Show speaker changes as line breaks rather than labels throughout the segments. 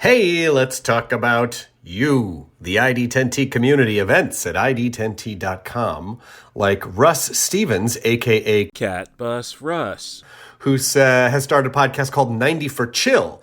Hey, let's talk about you, the ID10T community events at ID10T.com, like Russ Stevens, aka
Cat Bus Russ,
who has started a podcast called 90 for Chill,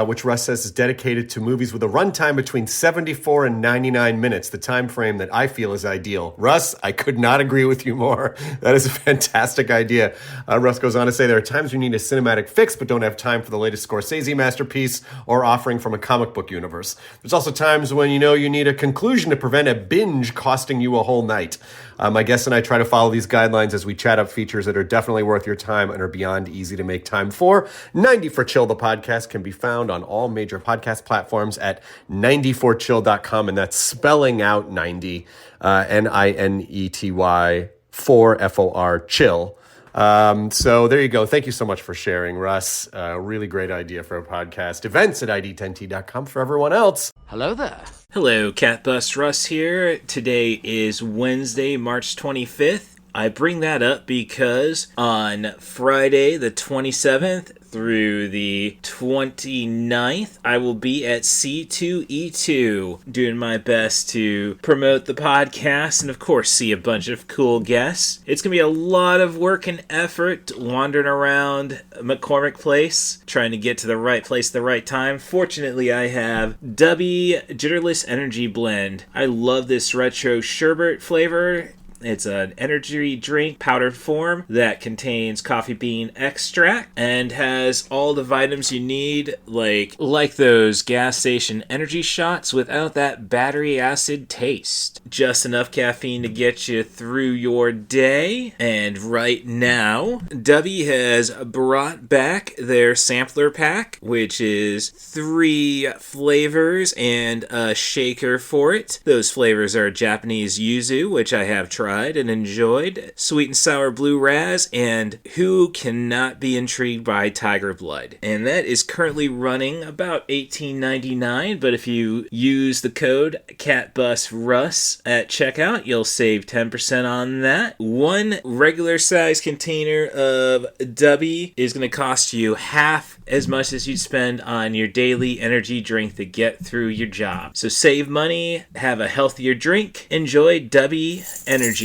which Russ says is dedicated to movies with a runtime between 74 and 99 minutes, the time frame that I feel is ideal. Russ, I could not agree with you more. That is a fantastic idea. Russ goes on to say there are times you need a cinematic fix but don't have time for the latest Scorsese masterpiece or offering from a comic book universe. There's also times when you need a conclusion to prevent a binge costing you a whole night. My guest and I try to follow these guidelines as we chat up features that are definitely worth your time and are beyond easy to make time for. 90 for Chill, the podcast, can be found on all major podcast platforms at 90forchill.com, and that's spelling out 90, Ninety, for F-O-R, chill. So there you go. Thank you so much for sharing, Russ. Really great idea for a podcast. Events at ID10T.com for everyone else.
Hello there.
Hello, Cat Bus Russ here. Today is Wednesday, March 25th. I bring that up because on Friday the 27th through the 29th, I will be at C2E2 doing my best to promote the podcast and, of course, see a bunch of cool guests. It's going to be a lot of work and effort wandering around McCormick Place, trying to get to the right place at the right time. Fortunately, I have Dubby Jitterless Energy Blend. I love this retro sherbet flavor. It's an energy drink powdered form that contains coffee bean extract and has all the vitamins you need, like those gas station energy shots without that battery acid taste. Just enough caffeine to get you through your day. And right now, Dubby has brought back their sampler pack, which is 3 flavors and a shaker for it. Those flavors are Japanese yuzu, which I have tried and enjoyed, sweet and sour blue raz, and who cannot be intrigued by tiger blood. And that is currently running about $18.99, but if you use the code CATBUSRUS at checkout, you'll save 10% on that. One regular size container of Dubby is going to cost you half as much as you'd spend on your daily energy drink to get through your job. So save money, have a healthier drink, enjoy Dubby Energy.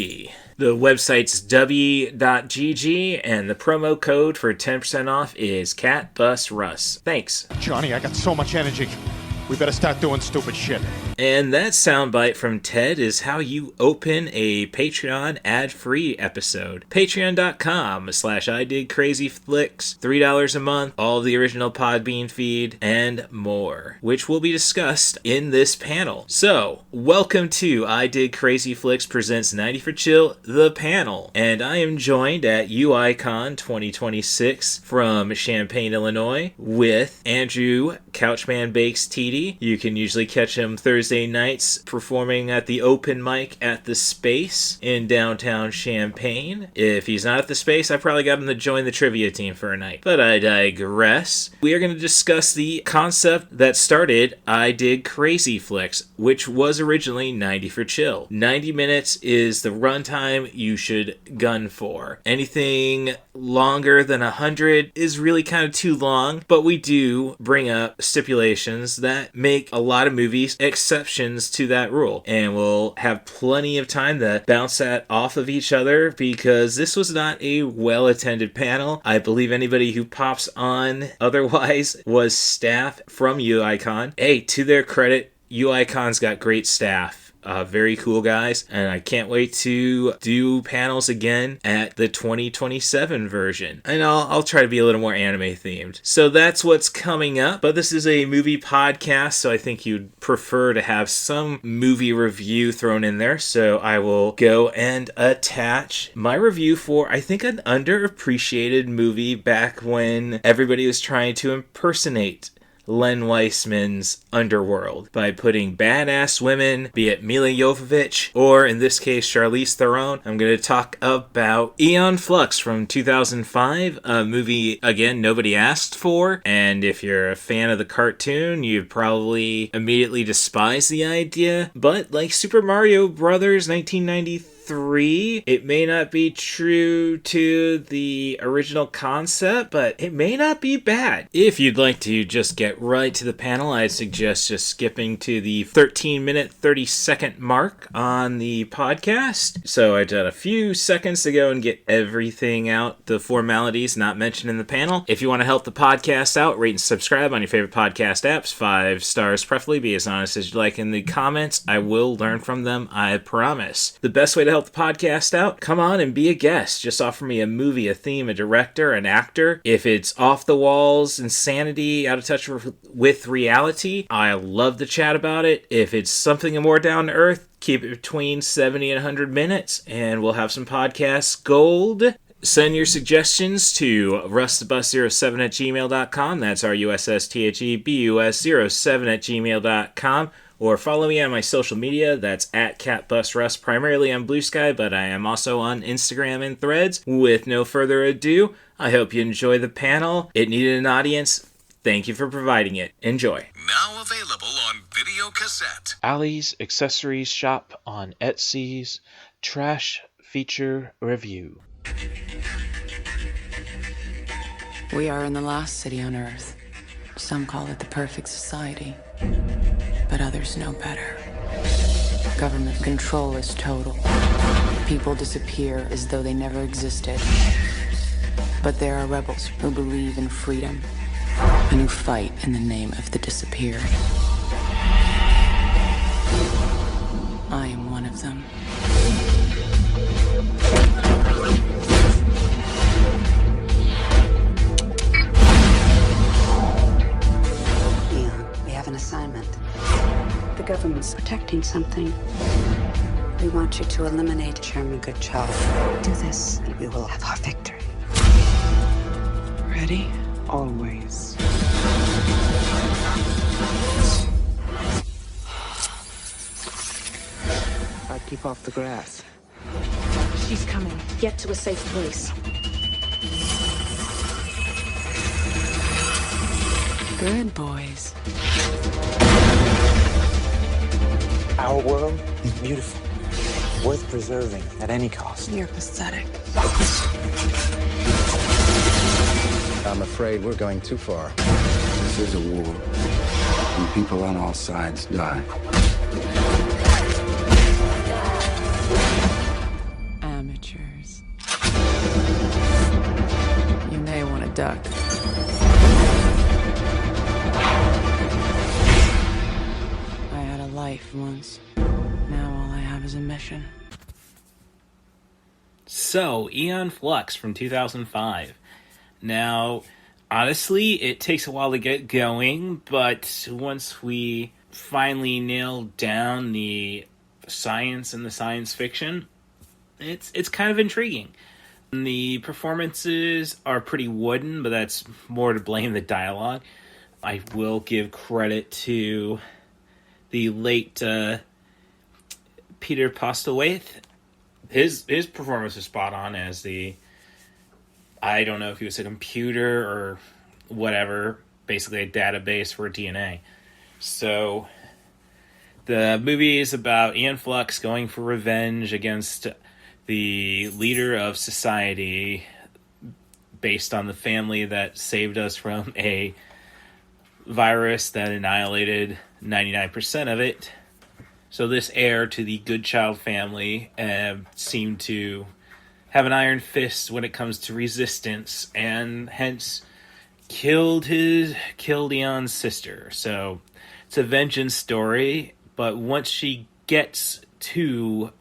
The website's w.gg, and the promo code for 10% off is CatBusRuss. Thanks.
Johnny, I got so much energy. We better start doing stupid shit.
And that soundbite from Ted is how you open a Patreon ad-free episode. Patreon.com/IDidCrazyFlix, $3 a month, all of the original Podbean feed, and more, which will be discussed in this panel. So, welcome to I Did Crazy Flicks presents 90 for Chill, the panel. And I am joined at UICon 2026 from Champaign, Illinois, with Andrew Couchman Bakes Tiede. You can usually catch him Thursday nights performing at the open mic at the Space in downtown Champaign. If he's not at the Space, I probably got him to join the trivia team for a night. But I digress. We are going to discuss the concept that started I Did Crazy Flicks, which was originally 90 for Chill. 90 minutes is the runtime you should gun for. Anything longer than 100 is really kind of too long, but we do bring up stipulations that make a lot of movies exceptions to that rule, and we'll have plenty of time to bounce that off of each other because this was not a well-attended panel. I believe anybody who pops on otherwise was staff from UICon. Hey, to their credit, UICon's got great staff. Very cool guys, and I can't wait to do panels again at the 2027 version. And I'll try to be a little more anime themed. So that's what's coming up, but this is a movie podcast, so I think you'd prefer to have some movie review thrown in there, so I will go and attach my review for, I think, an underappreciated movie back when everybody was trying to impersonate Len Weissman's Underworld by putting badass women, be it Mila Jovovich or in this case Charlize Theron. I'm going to talk about Aeon FLUX from 2005, a movie again nobody asked for, and if you're a fan of the cartoon you'd probably immediately despise the idea, but like Super Mario Brothers 1993 3. It may not be true to the original concept, but it may not be bad. If you'd like to just get right to the panel, I'd suggest just skipping to the 13-minute, 30-second mark on the podcast. So I've got a few seconds to go and get everything out, the formalities not mentioned in the panel. If you want to help the podcast out, rate and subscribe on your favorite podcast apps. 5 stars preferably. Be as honest as you like in the comments. I will learn from them, I promise. The best way to help the podcast out, come on and be a guest. Just offer me a movie, a theme, a director, an actor. If it's off the walls, insanity, out of touch with reality, I love to chat about it. If it's something more down to earth, keep it between 70 and 100 minutes, and we'll have some podcast gold. Send your suggestions to rustthebus07@gmail.com. That's RUSSTHEBUS07@gmail.com. Or follow me on my social media. That's @CatBusRust, primarily on Blue Sky, but I am also on Instagram and Threads. With no further ado, I hope you enjoy the panel. It needed an audience. Thank you for providing it. Enjoy.
Now available on video cassette.
Ali's Accessories Shop on Etsy's Trash Feature Review.
We are in the last city on Earth. Some call it the perfect society, but others know better. Government control is total. People disappear as though they never existed. But there are rebels who believe in freedom and who fight in the name of the disappeared. I am one of them.
Aeon, we have an assignment. The government's protecting something. We want you to eliminate Chairman Goodchild. Do this, and we will have our victory.
Ready?
Always.
I keep off the grass.
She's coming. Get to a safe place.
Good boys.
Our world is beautiful, worth preserving at any cost.
You're pathetic.
I'm afraid we're going too far. This is a war, and people on all sides die.
Amateurs. You may want to duck. I had a life once. Now all I have is a mission.
So, Aeon FLUX from 2005. Now, honestly, it takes a while to get going, but once we finally nail down the science and the science fiction, it's kind of intriguing. The performances are pretty wooden, but that's more to blame the dialogue. I will give credit to the late Peter Postlewaite. His performance is spot on as the... I don't know if he was a computer or whatever, basically a database for DNA. So the movie is about Aeon FLUX going for revenge against the leader of society based on the family that saved us from a virus that annihilated 99% of it. So this heir to the Goodchild family seemed to have an iron fist when it comes to resistance, and hence killed Aeon's sister. So it's a vengeance story, but once she gets to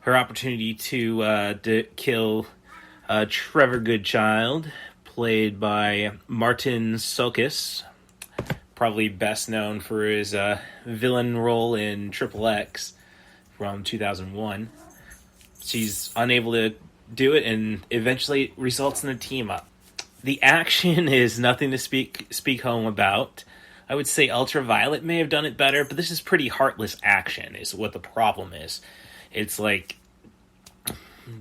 her opportunity to kill Trevor Goodchild, played by Martin Sokus, probably best known for his villain role in Triple X from 2001. She's unable to do it, and eventually results in a team up. The action is nothing to speak home about. I would say Ultraviolet may have done it better, but this is pretty heartless action is what the problem is. It's like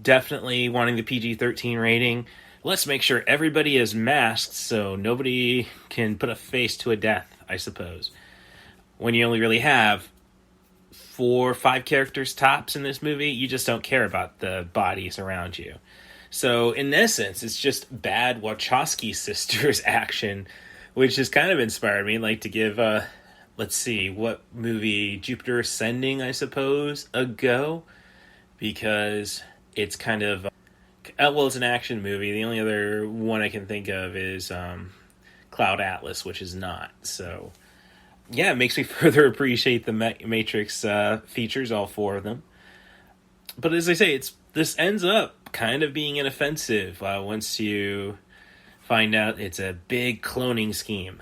definitely wanting the PG-13 rating. Let's make sure everybody is masked so nobody can put a face to a death, I suppose. When you only really have 4 or 5 characters tops in this movie. You just don't care about the bodies around you. So in essence, it's just bad Wachowski sisters action, which has kind of inspired me, like, to give, let's see, what movie, Jupiter Ascending, I suppose, a go, because it's kind of, well, it's an action movie. The only other one I can think of is Cloud Atlas, which is not. So, yeah, it makes me further appreciate the Matrix features, all 4 of them. But as I say, this ends up kind of being inoffensive once you find out it's a big cloning scheme.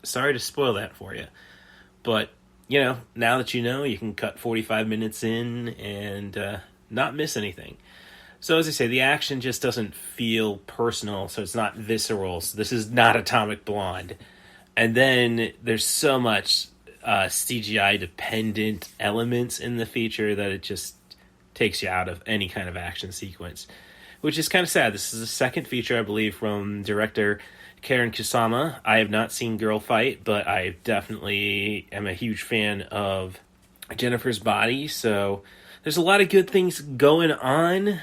Sorry to spoil that for you. But, you know, now that you know, you can cut 45 minutes in and not miss anything. So as I say, the action just doesn't feel personal, so it's not visceral. So this is not Atomic Blonde. And then there's so much CGI-dependent elements in the feature that it just takes you out of any kind of action sequence, which is kind of sad. This is the second feature, I believe, from director Karen Kusama. I have not seen Girl Fight, but I definitely am a huge fan of Jennifer's Body, so there's a lot of good things going on,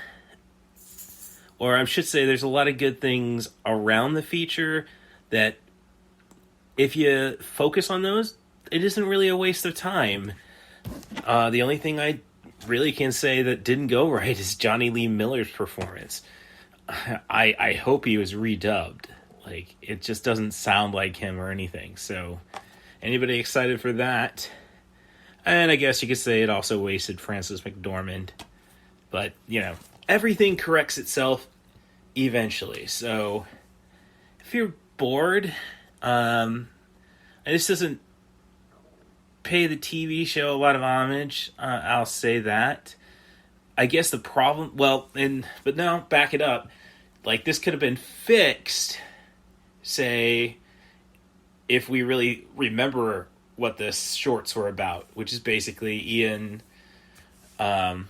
or I should say there's a lot of good things around the feature that if you focus on those, it isn't really a waste of time. The only thing I really can say that didn't go right is Johnny Lee Miller's performance. I hope he was redubbed. Like, it just doesn't sound like him or anything. So, anybody excited for that? And I guess you could say it also wasted Frances McDormand. But, you know, everything corrects itself eventually. So, if you're bored, and this doesn't pay the TV show a lot of homage, I'll say that. I guess the problem, but no, back it up. Like, this could have been fixed, say, if we really remember what the shorts were about, which is basically Aeon, working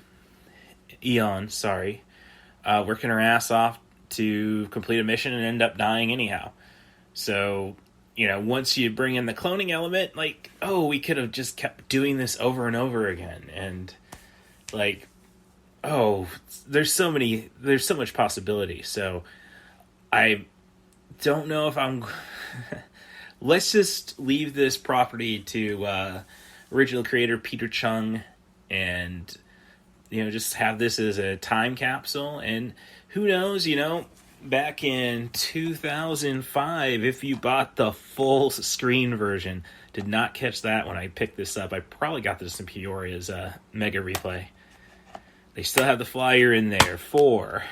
her ass off to complete a mission and end up dying anyhow. So, you know, once you bring in the cloning element, like, oh, we could have just kept doing this over and over again. And, like, oh, there's so much possibility. So, I don't know if I'm... Let's just leave this property to original creator Peter Chung and, you know, just have this as a time capsule. And who knows, you know, back in 2005, if you bought the full screen version, did not catch that when I picked this up. I probably got this in Peoria's Mega Replay. They still have the flyer in there for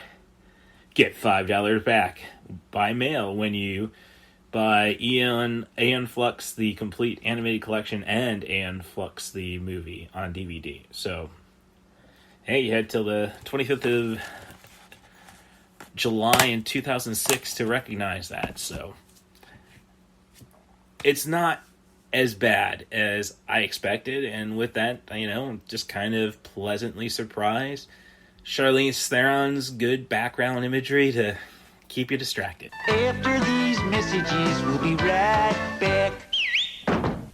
get $5 back by mail when you buy Aeon FLUX, the complete animated collection, and Aeon FLUX, the movie, on DVD. So, hey, you had till the 25th of July in 2006 to recognize that. So, it's not as bad as I expected, and with that, you know, I'm just kind of pleasantly surprised. Charlize Theron's good background imagery to keep you distracted.
After these messages, we'll be right back.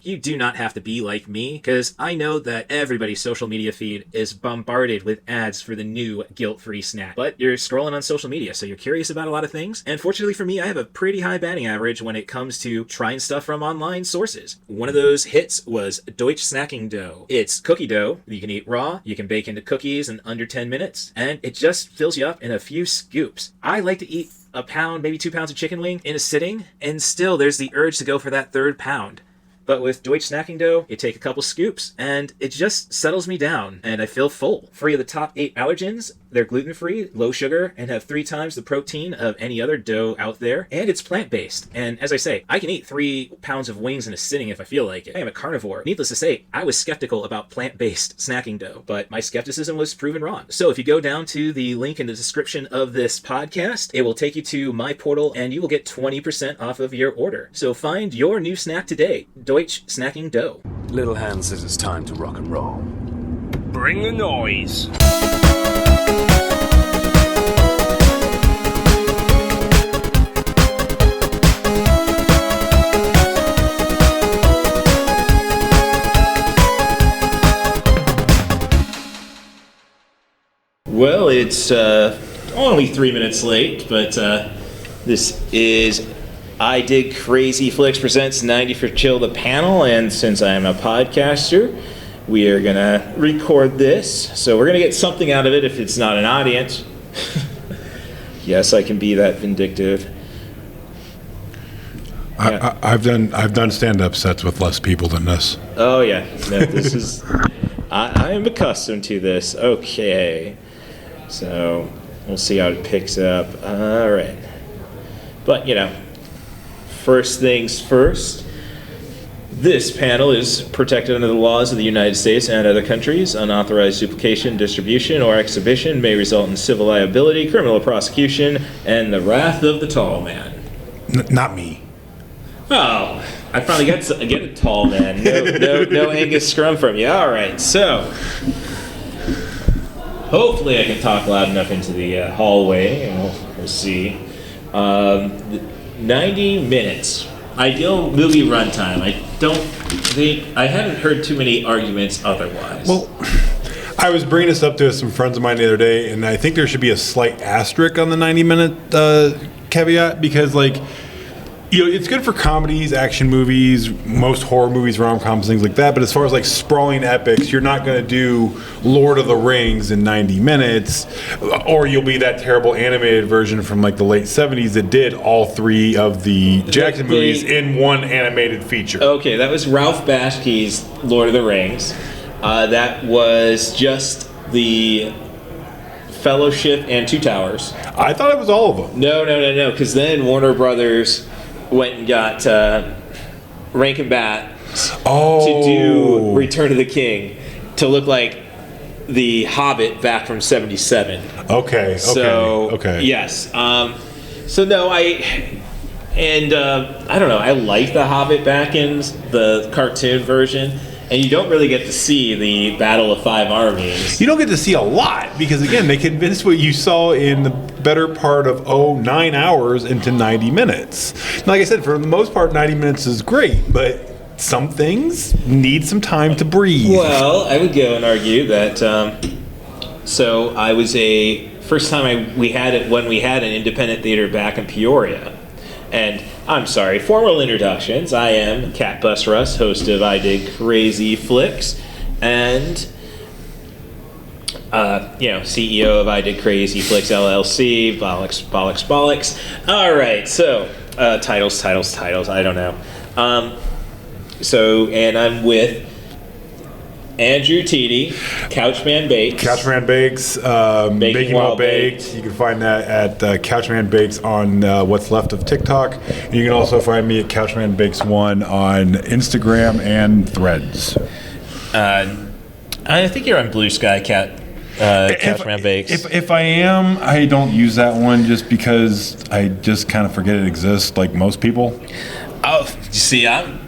You do not have to be like me, because I know that everybody's social media feed is bombarded with ads for the new guilt-free snack. But you're scrolling on social media, so you're curious about a lot of things. And fortunately for me, I have a pretty high batting average when it comes to trying stuff from online sources. One of those hits was Deutsch Snacking Dough. It's cookie dough. You can eat raw, you can bake into cookies in under 10 minutes, and it just fills you up in a few scoops. I like to eat a pound, maybe 2 pounds of chicken wing in a sitting, and still there's the urge to go for that third pound. But with Deutsch Snacking Dough, you take a couple scoops, and it just settles me down, and I feel full. Free of the top 8 allergens, they're gluten-free, low sugar, and have 3 times the protein of any other dough out there, and it's plant-based. And as I say, I can eat 3 pounds of wings in a sitting if I feel like it. I am a carnivore. Needless to say, I was skeptical about plant-based snacking dough, but my skepticism was proven wrong. So if you go down to the link in the description of this podcast, it will take you to my portal, and you will get 20% off of your order. So find your new snack today. Deutsch Snacking Dough.
Little Hand says it's time to rock and roll.
Bring the noise.
Well, it's only 3 minutes late, but this is I Did Crazy Flicks presents 90 for Chill, the panel, and since I am a podcaster, we are going to record this, so we're going to get something out of it if it's not an audience. Yes, I can be that vindictive.
Yeah. I've done stand-up sets with less people than this.
Oh, yeah. No, this is... I am accustomed to this. Okay. So, we'll see how it picks up. All right. But, first things first, this panel is protected under the laws of the United States and other countries. Unauthorized duplication, distribution, or exhibition may result in civil liability, criminal prosecution, and the wrath of the tall man.
Not me.
Oh, I finally get a tall man. No Angus scrum from you. All right, so hopefully I can talk loud enough into the hallway, and we'll see. 90 minutes. Ideal movie runtime. I haven't heard too many arguments otherwise.
Well, I was bringing this up to some friends of mine the other day, and I think there should be a slight asterisk on the 90-minute caveat because, it's good for comedies, action movies, most horror movies, rom-coms, things like that. But as far as sprawling epics, you're not going to do Lord of the Rings in 90 minutes, or you'll be that terrible animated version from the late 70s that did all three of the Jackson movies in one animated feature.
Okay, that was Ralph Bakshi's Lord of the Rings. That was just the Fellowship and Two Towers.
I thought it was all of them.
No, because then Warner Brothers went and got Rankin Bass to do Return of the King to look like the Hobbit back from '77.
Okay.
Yes. So no, I don't know. I like the Hobbit back in the cartoon version. And you don't really get to see the Battle of Five Armies.
You don't get to see a lot because, again, they condensed what you saw in the better part of 9 hours into 90 minutes. Like I said, for the most part, 90 minutes is great, but some things need some time to breathe.
Well, I would go and argue that. So I was first time we had it when we had an independent theater back in Peoria. And I'm sorry, formal introductions. I am Cat Bus Russ, host of I Did Crazy Flicks, and CEO of I Did Crazy Flicks LLC. Bollocks. All right, so titles. I don't know. And I'm with Andrew Tiede, Couchman Bakes.
Couchman Bakes, Baking While Baked. You can find that at Couchman Bakes on what's left of TikTok. And you can also find me at Couchman Bakes 1 on Instagram and Threads.
I think you're on Blue Sky, Couchman Bakes.
If I am, I don't use that one just because I just kind of forget it exists, like most people.
Oh, you see, I'm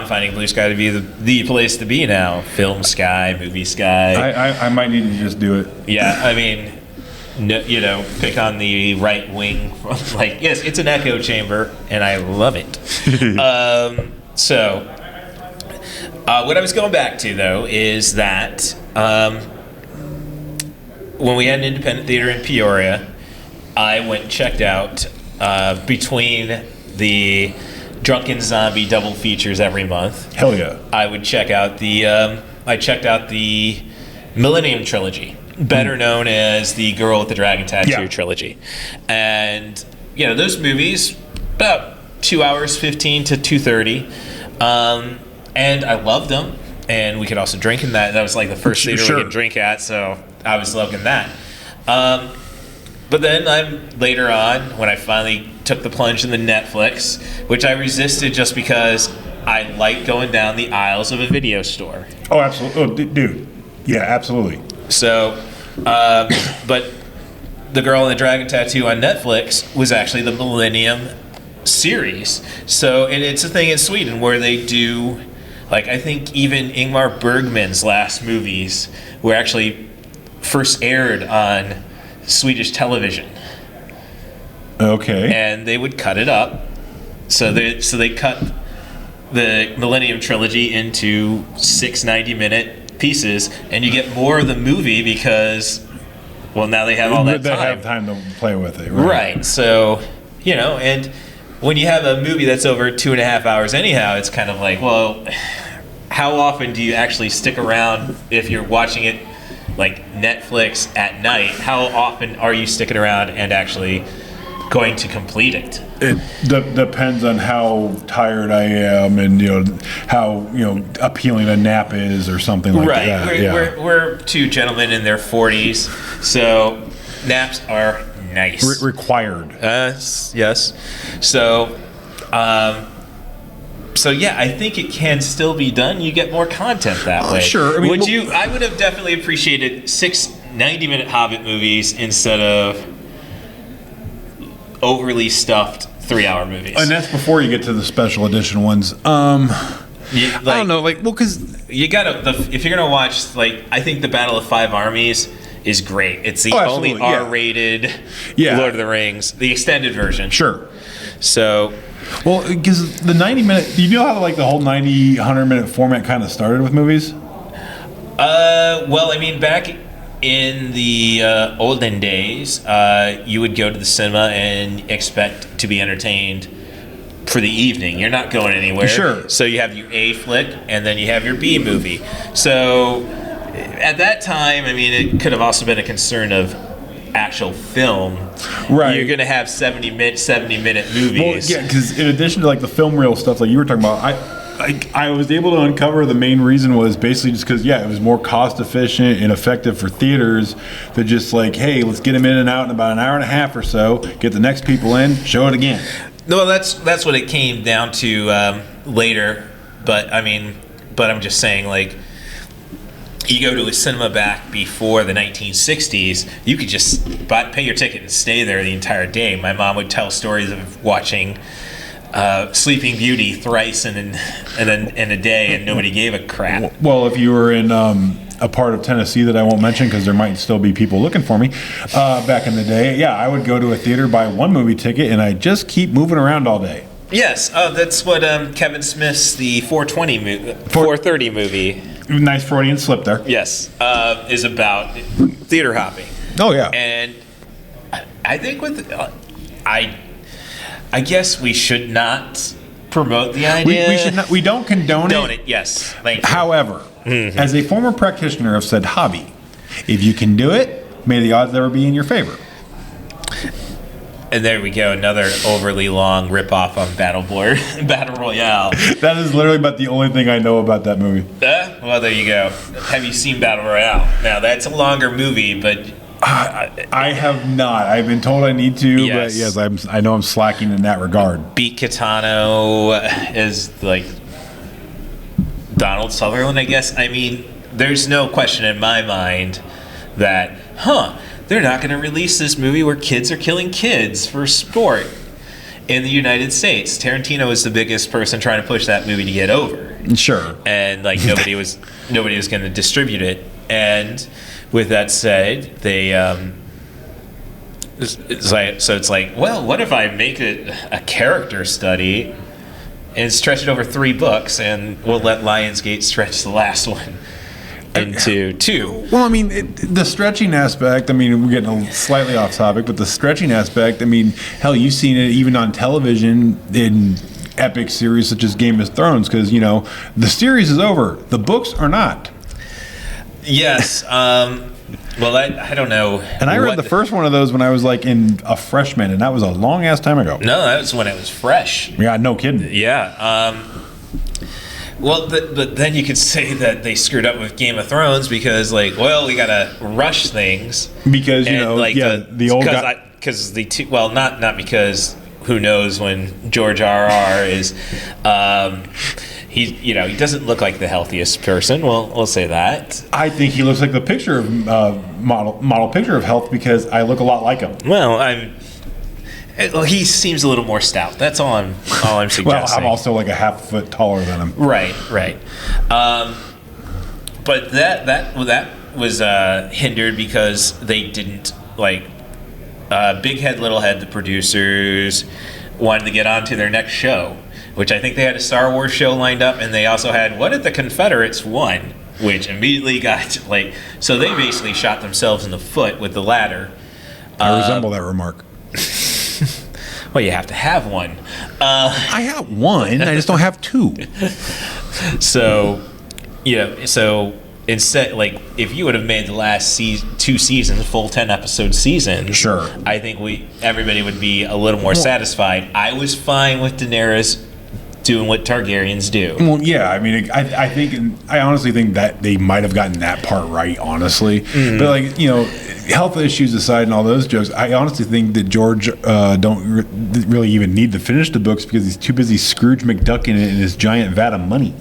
finding Blue Sky to be the place to be now. Film Sky, Movie Sky.
I might need to just do it.
Yeah, I mean, pick on the right wing. Yes, it's an echo chamber, and I love it. What I was going back to, though, is that when we had an independent theater in Peoria, I went and checked out between the Drunken Zombie double features every month.
Hell yeah!
I would check out I checked out the Millennium Trilogy, better known as the Girl with the Dragon Tattoo Trilogy, and those movies about 2 hours 15 to 2:30, and I loved them. And we could also drink in that. That was the first theater we could drink at, so I was loving that. But then later on, when I finally took the plunge into Netflix, which I resisted just because I like going down the aisles of a video store.
Oh, absolutely. Oh, dude. Yeah, absolutely.
So, but The Girl with the Dragon Tattoo on Netflix was actually the Millennium series. So, and it's a thing in Sweden where they do, I think even Ingmar Bergman's last movies were actually first aired on Swedish television.
Okay.
And they would cut it up. So they cut the Millennium Trilogy into 6 90-minute pieces, and you get more of the movie because well, now they have all that
They
time.
have time to play with it.
Right. So, and when you have a movie that's over 2.5 hours anyhow, it's kind of like, well, how often do you actually stick around if you're watching it like Netflix at night? How often are you sticking around and actually going to complete it?
It depends on how tired I am and how appealing a nap is or something like that.
We're two gentlemen in their 40s, so naps are nice.
Required.
Yes. So, yeah, I think it can still be done. You get more content that way.
Sure.
I would have definitely appreciated 6 90-minute Hobbit movies instead of overly stuffed 3-hour movies.
And that's before you get to the special edition ones. I don't know, because
you gotta. If you're gonna watch, I think the Battle of Five Armies is great. It's the only R-rated Lord of the Rings, the extended version.
Sure.
So,
well, because the 90-minute, do you know how the whole 90, 100-minute format kind of started with movies?
Well, I mean, back in the olden days, you would go to the cinema and expect to be entertained for the evening. You're not going anywhere.
Sure.
So you have your A flick, and then you have your B movie. So at that time, I mean, it could have also been a concern of actual film.
Right.
You're going to have 70-minute movies.
Well, yeah, because in addition to the film reel stuff like you were talking about, I was able to uncover the main reason was basically just because, it was more cost efficient and effective for theaters to just hey, let's get them in and out in about an hour and a half or so, get the next people in, show it again.
No, that's what it came down to later. But I'm just saying, you go to a cinema back before the 1960s, you could just pay your ticket and stay there the entire day. My mom would tell stories of watching Sleeping Beauty thrice in a day, and nobody gave a crap.
Well, if you were in a part of Tennessee that I won't mention because there might still be people looking for me, back in the day, I would go to a theater, buy one movie ticket, and I just keep moving around all day.
Yes, that's what Kevin Smith's the 430 movie.
Nice Freudian slip there.
Yes, is about theater hopping.
Oh yeah,
and I think I guess we should not promote the idea.
We should not. We don't condone
it. Yes. Thank you.
However, as a former practitioner of said hobby, if you can do it, may the odds ever be in your favor.
And there we go, another overly long ripoff on Battle Royale.
That is literally about the only thing I know about that movie.
Well, there you go. Have you seen Battle Royale? Now, that's a longer movie, but
I have not. I've been told I need to,
yes.
But yes, I know I'm slacking in that regard.
Beat Kitano is Donald Sutherland, I guess. I mean, there's no question in my mind that, they're not going to release this movie where kids are killing kids for sport in the United States. Tarantino was the biggest person trying to push that movie to get over.
Sure.
And nobody was going to distribute it. And with that said, they it's like, well, what if I make it a character study and stretch it over 3 books, and we'll let Lionsgate stretch the last one into 2.
Well, I mean, the stretching aspect, we're getting slightly off topic, but the stretching aspect, hell, you've seen it even on television in epic series such as Game of Thrones, because, the series is over. The books are not.
Yes. Well, I don't know.
And I read the first one of those when I was in a freshman, and that was a long ass time ago.
No, that was when it was fresh.
Yeah, no kidding.
Yeah. Well, but then you could say that they screwed up with Game of Thrones because, we gotta rush things
because the old guy.
Because not because who knows when George R.R. is. He doesn't look like the healthiest person. We'll say that.
I think he looks like the picture of model picture of health because I look a lot like him.
Well, he seems a little more stout. That's all I'm suggesting.
Well, I'm also a half foot taller than him.
Right. But that was hindered because they didn't Big Head, Little Head, the producers wanted to get on to their next show, which I think they had a Star Wars show lined up, and they also had What If the Confederates Won? which immediately got like. So they basically shot themselves in the foot with the ladder.
I resemble that remark.
Well, you have to have one.
I have one. I just don't have two.
So, instead, like, if you would have made the last 2 seasons, full 10-episode seasons,
sure,
I think everybody would be a little more satisfied. I was fine with Daenerys doing what Targaryens do.
Well, yeah, I mean, I honestly think that they might have gotten that part right, honestly. Mm-hmm. But, like, health issues aside and all those jokes, I honestly think that George don't really even need to finish the books because he's too busy Scrooge McDucking it in his giant vat of money.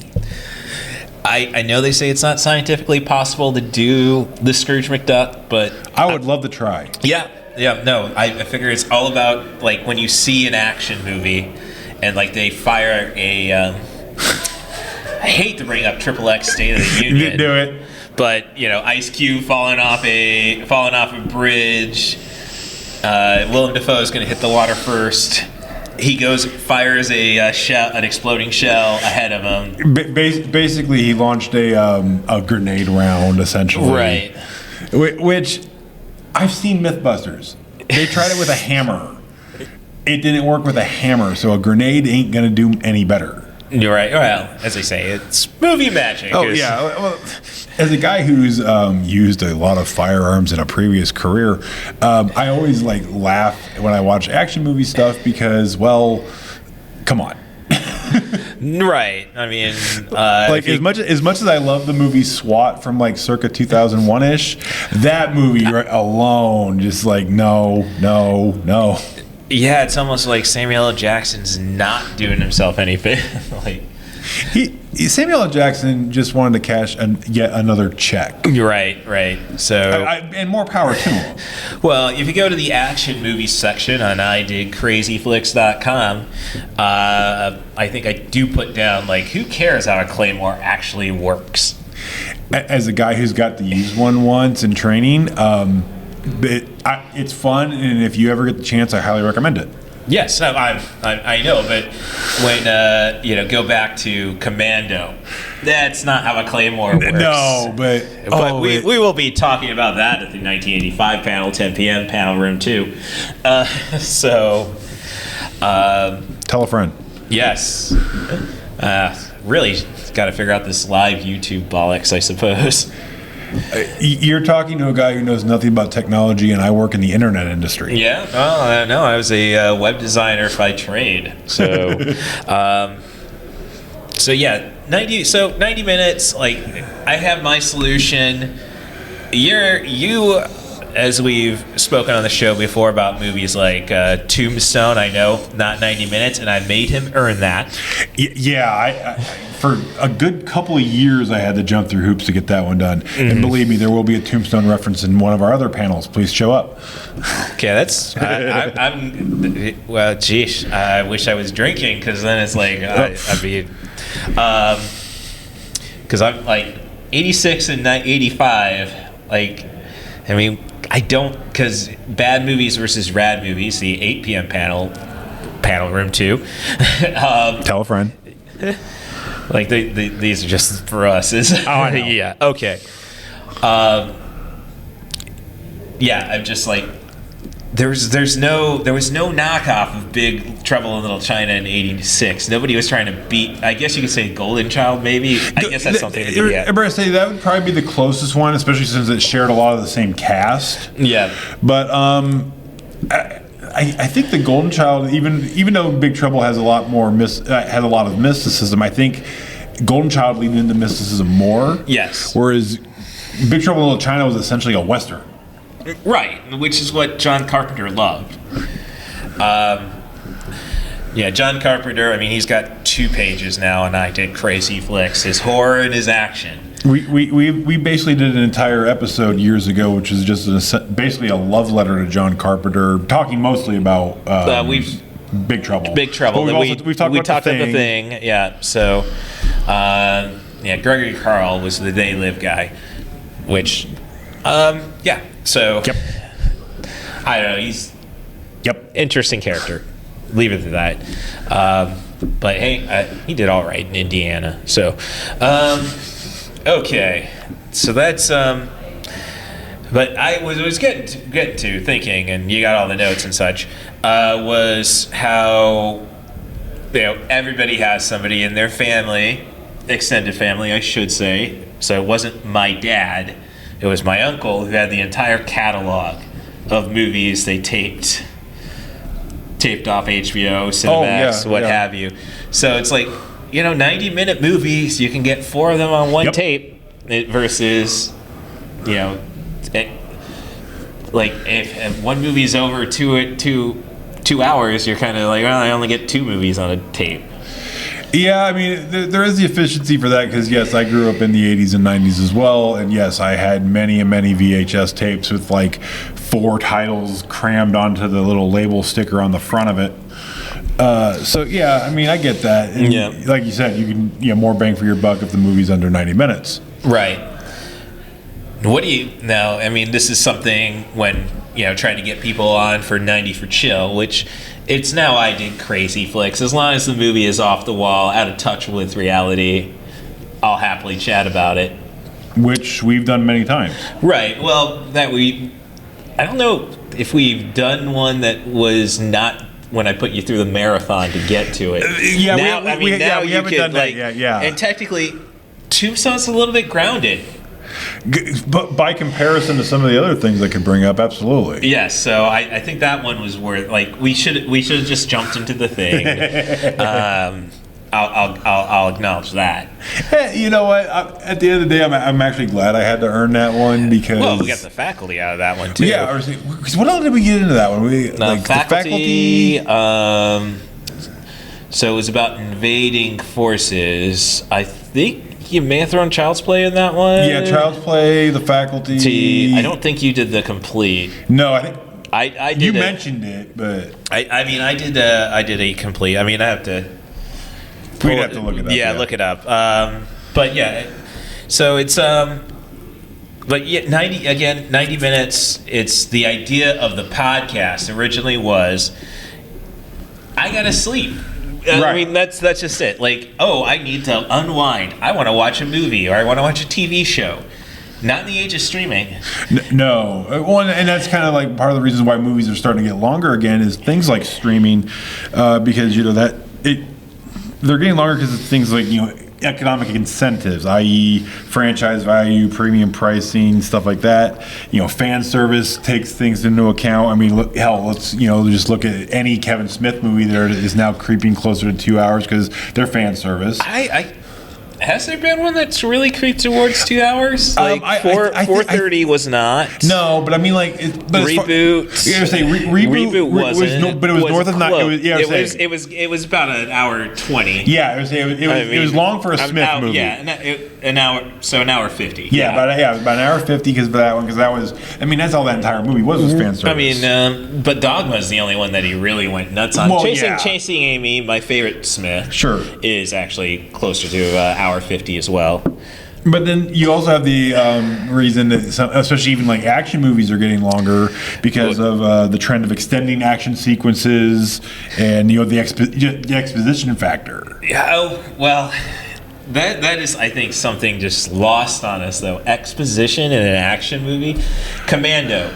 I know they say it's not scientifically possible to do the Scrooge McDuck, but
I would love to try.
Yeah, no, I figure it's all about, like, when you see an action movie and, like, they fire a I hate to bring up XXX State of the Union.
You didn't do it.
But, Ice Cube falling off a bridge. Willem Dafoe is going to hit the water first. He fires an exploding shell ahead of him.
Basically, he launched a grenade round, essentially.
Right.
Which, I've seen Mythbusters. They tried it with a hammer. It didn't work with a hammer, so a grenade ain't going to do any better.
You're right. Well, as they say, it's movie magic.
Oh, yeah. Well, as a guy who's used a lot of firearms in a previous career, I always laugh when I watch action movie stuff because, well, come on.
Right. I mean,
as much as I love the movie SWAT from circa 2001-ish, that movie alone just no.
Yeah, it's almost like Samuel L. Jackson's not doing himself any favor.
Samuel L. Jackson just wanted to cash yet another check.
Right. So
and more power to him.
Well, if you go to the action movie section on ididcrazyflix.com, I think I do put down who cares how a claymore actually works.
As a guy who's got to use one once in training, it's fun, and if you ever get the chance, I highly recommend it.
Yes, I know, but when go back to Commando, that's not how a claymore works.
No, but
we will be talking about that at the 1985 panel, 10 p.m. panel room 2.
Tell a friend.
Yes. Really got to figure out this live YouTube bollocks, I suppose.
You're talking to a guy who knows nothing about technology, and I work in the internet industry.
Yeah, well, no, I was a web designer by trade. So, 90 minutes. I have my solution. You, as we've spoken on the show before about movies like Tombstone. I know, not 90 minutes, and I made him earn that.
Yeah, I for a good couple of years, I had to jump through hoops to get that one done. Mm-hmm. And believe me, there will be a Tombstone reference in one of our other panels. Please show up.
Okay, that's. Well, geez, I wish I was drinking because then it's I'd be. Because I'm 86 and 85. I don't, because bad movies versus rad movies. The 8 p.m. panel room 2.
Tell a friend.
These are just for us. Yeah. Okay. Yeah. I'm just there was no knockoff of Big Trouble in Little China in '86. Nobody was trying to beat. I guess you could say Golden Child, maybe. I guess that's something to do.
I'm going to say that would probably be the closest one, especially since it shared a lot of the same cast.
Yeah.
But I think the Golden Child, even though Big Trouble has a lot more has a lot of mysticism, I think Golden Child leaned into mysticism more.
Yes.
Whereas Big Trouble in Little China was essentially a Western.
Right, which is what John Carpenter loved. John Carpenter, he's got 2 pages now, and I did Crazy Flicks, his horror and his action.
We basically did an entire episode years ago, which is just basically a love letter to John Carpenter, talking mostly about Big Trouble.
Big Trouble.
We've talked about the
Thing. Yeah, so, Gregory Carl was the They Live guy, which, so,
yep.
I don't know, he's interesting character. Leave it to that. But hey, he did all right in Indiana. So, Okay, so that's but I was getting to thinking, and you got all the notes and such. Was how everybody has somebody in their family, extended family, I should say. So it wasn't my dad; it was my uncle who had the entire catalog of movies they taped off HBO, Cinemax, have you. So it's like 90-minute movies. You can get 4 of them on one tape, versus like if one movie's over 2 hours, you're kind of like, well, I only get 2 movies on a tape.
Yeah, I mean, there is the efficiency for that because, yes, I grew up in the 80s and 90s as well. And, yes, I had many and many VHS tapes with, like, 4 titles crammed onto the little label sticker on the front of it. So, yeah, I mean, I get that. And like you said, you can more bang for your buck if the movie's under 90 minutes.
Right. What do you now? I mean, this is something when trying to get people on for 90 for chill, which it's now I did crazy flicks. As long as the movie is off the wall, out of touch with reality, I'll happily chat about it.
Which we've done many times.
Right. Well, I don't know if we've done one that was not when I put you through the marathon to get to it.
Yeah,
now,
we haven't done that yet. Yeah,
and technically, Tombstone's a little bit grounded.
But by comparison to some of the other things I could bring up, absolutely.
Yes, so I think that one was worth. Like we should have just jumped into the thing. I'll acknowledge that.
Hey, you know what? At the end of the day, I'm actually glad I had to earn that one because.
Well, we got the faculty out of that one too.
Yeah, because what else did we get into that one?
The faculty. So it was about invading forces. I think. You may have thrown Child's Play in that one.
Yeah, Child's Play, The Faculty.
I don't think you did the complete.
No, I think
I did.
You mentioned it, but
I mean, I did a complete. I mean, I have to.
We'd have to look it up.
Yeah, look it up. But yeah, so it's but yeah, 90 minutes. It's the idea of the podcast originally was. I gotta sleep.
Right.
I mean, that's just it. Like, I need to unwind. I want to watch a movie or I want to watch a TV show. Not in the age of streaming.
No. Well, and that's kind of like part of the reasons why movies are starting to get longer again is things like streaming, because they're getting longer because of things like economic incentives, i.e., franchise value, premium pricing, stuff like that. Fan service takes things into account. I mean, let's just look at any Kevin Smith movie that is now creeping closer to 2 hours because they're fan service.
Has there been one that's really creeped towards 2 hours? Like 4:30 was not.
No, but I mean, like,
Reboot.
Reboot wasn't. But it was north of 9.
It was about an hour 20.
Yeah, it was long for a Smith movie.
Yeah, an hour. So an hour 50.
Yeah, about an hour 50 because that was. I mean, that's all that entire movie was fan service.
I mean, but Dogma is the only one that he really went nuts on.
Well,
Chasing Amy, my favorite Smith.
Sure.
Is actually closer to hour 50 as well.
But then you also have the reason that especially even like action movies are getting longer because of the trend of extending action sequences and the exposition factor.
Yeah, well, that is, I think, something just lost on us though. Exposition in an action movie. Commando.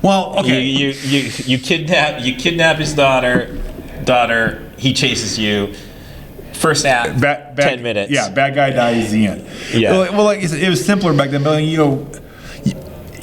Well, okay.
You kidnap his daughter. He chases you. First act, 10 minutes.
Yeah, bad guy dies the end.
Yeah.
Well, like it was simpler back then, but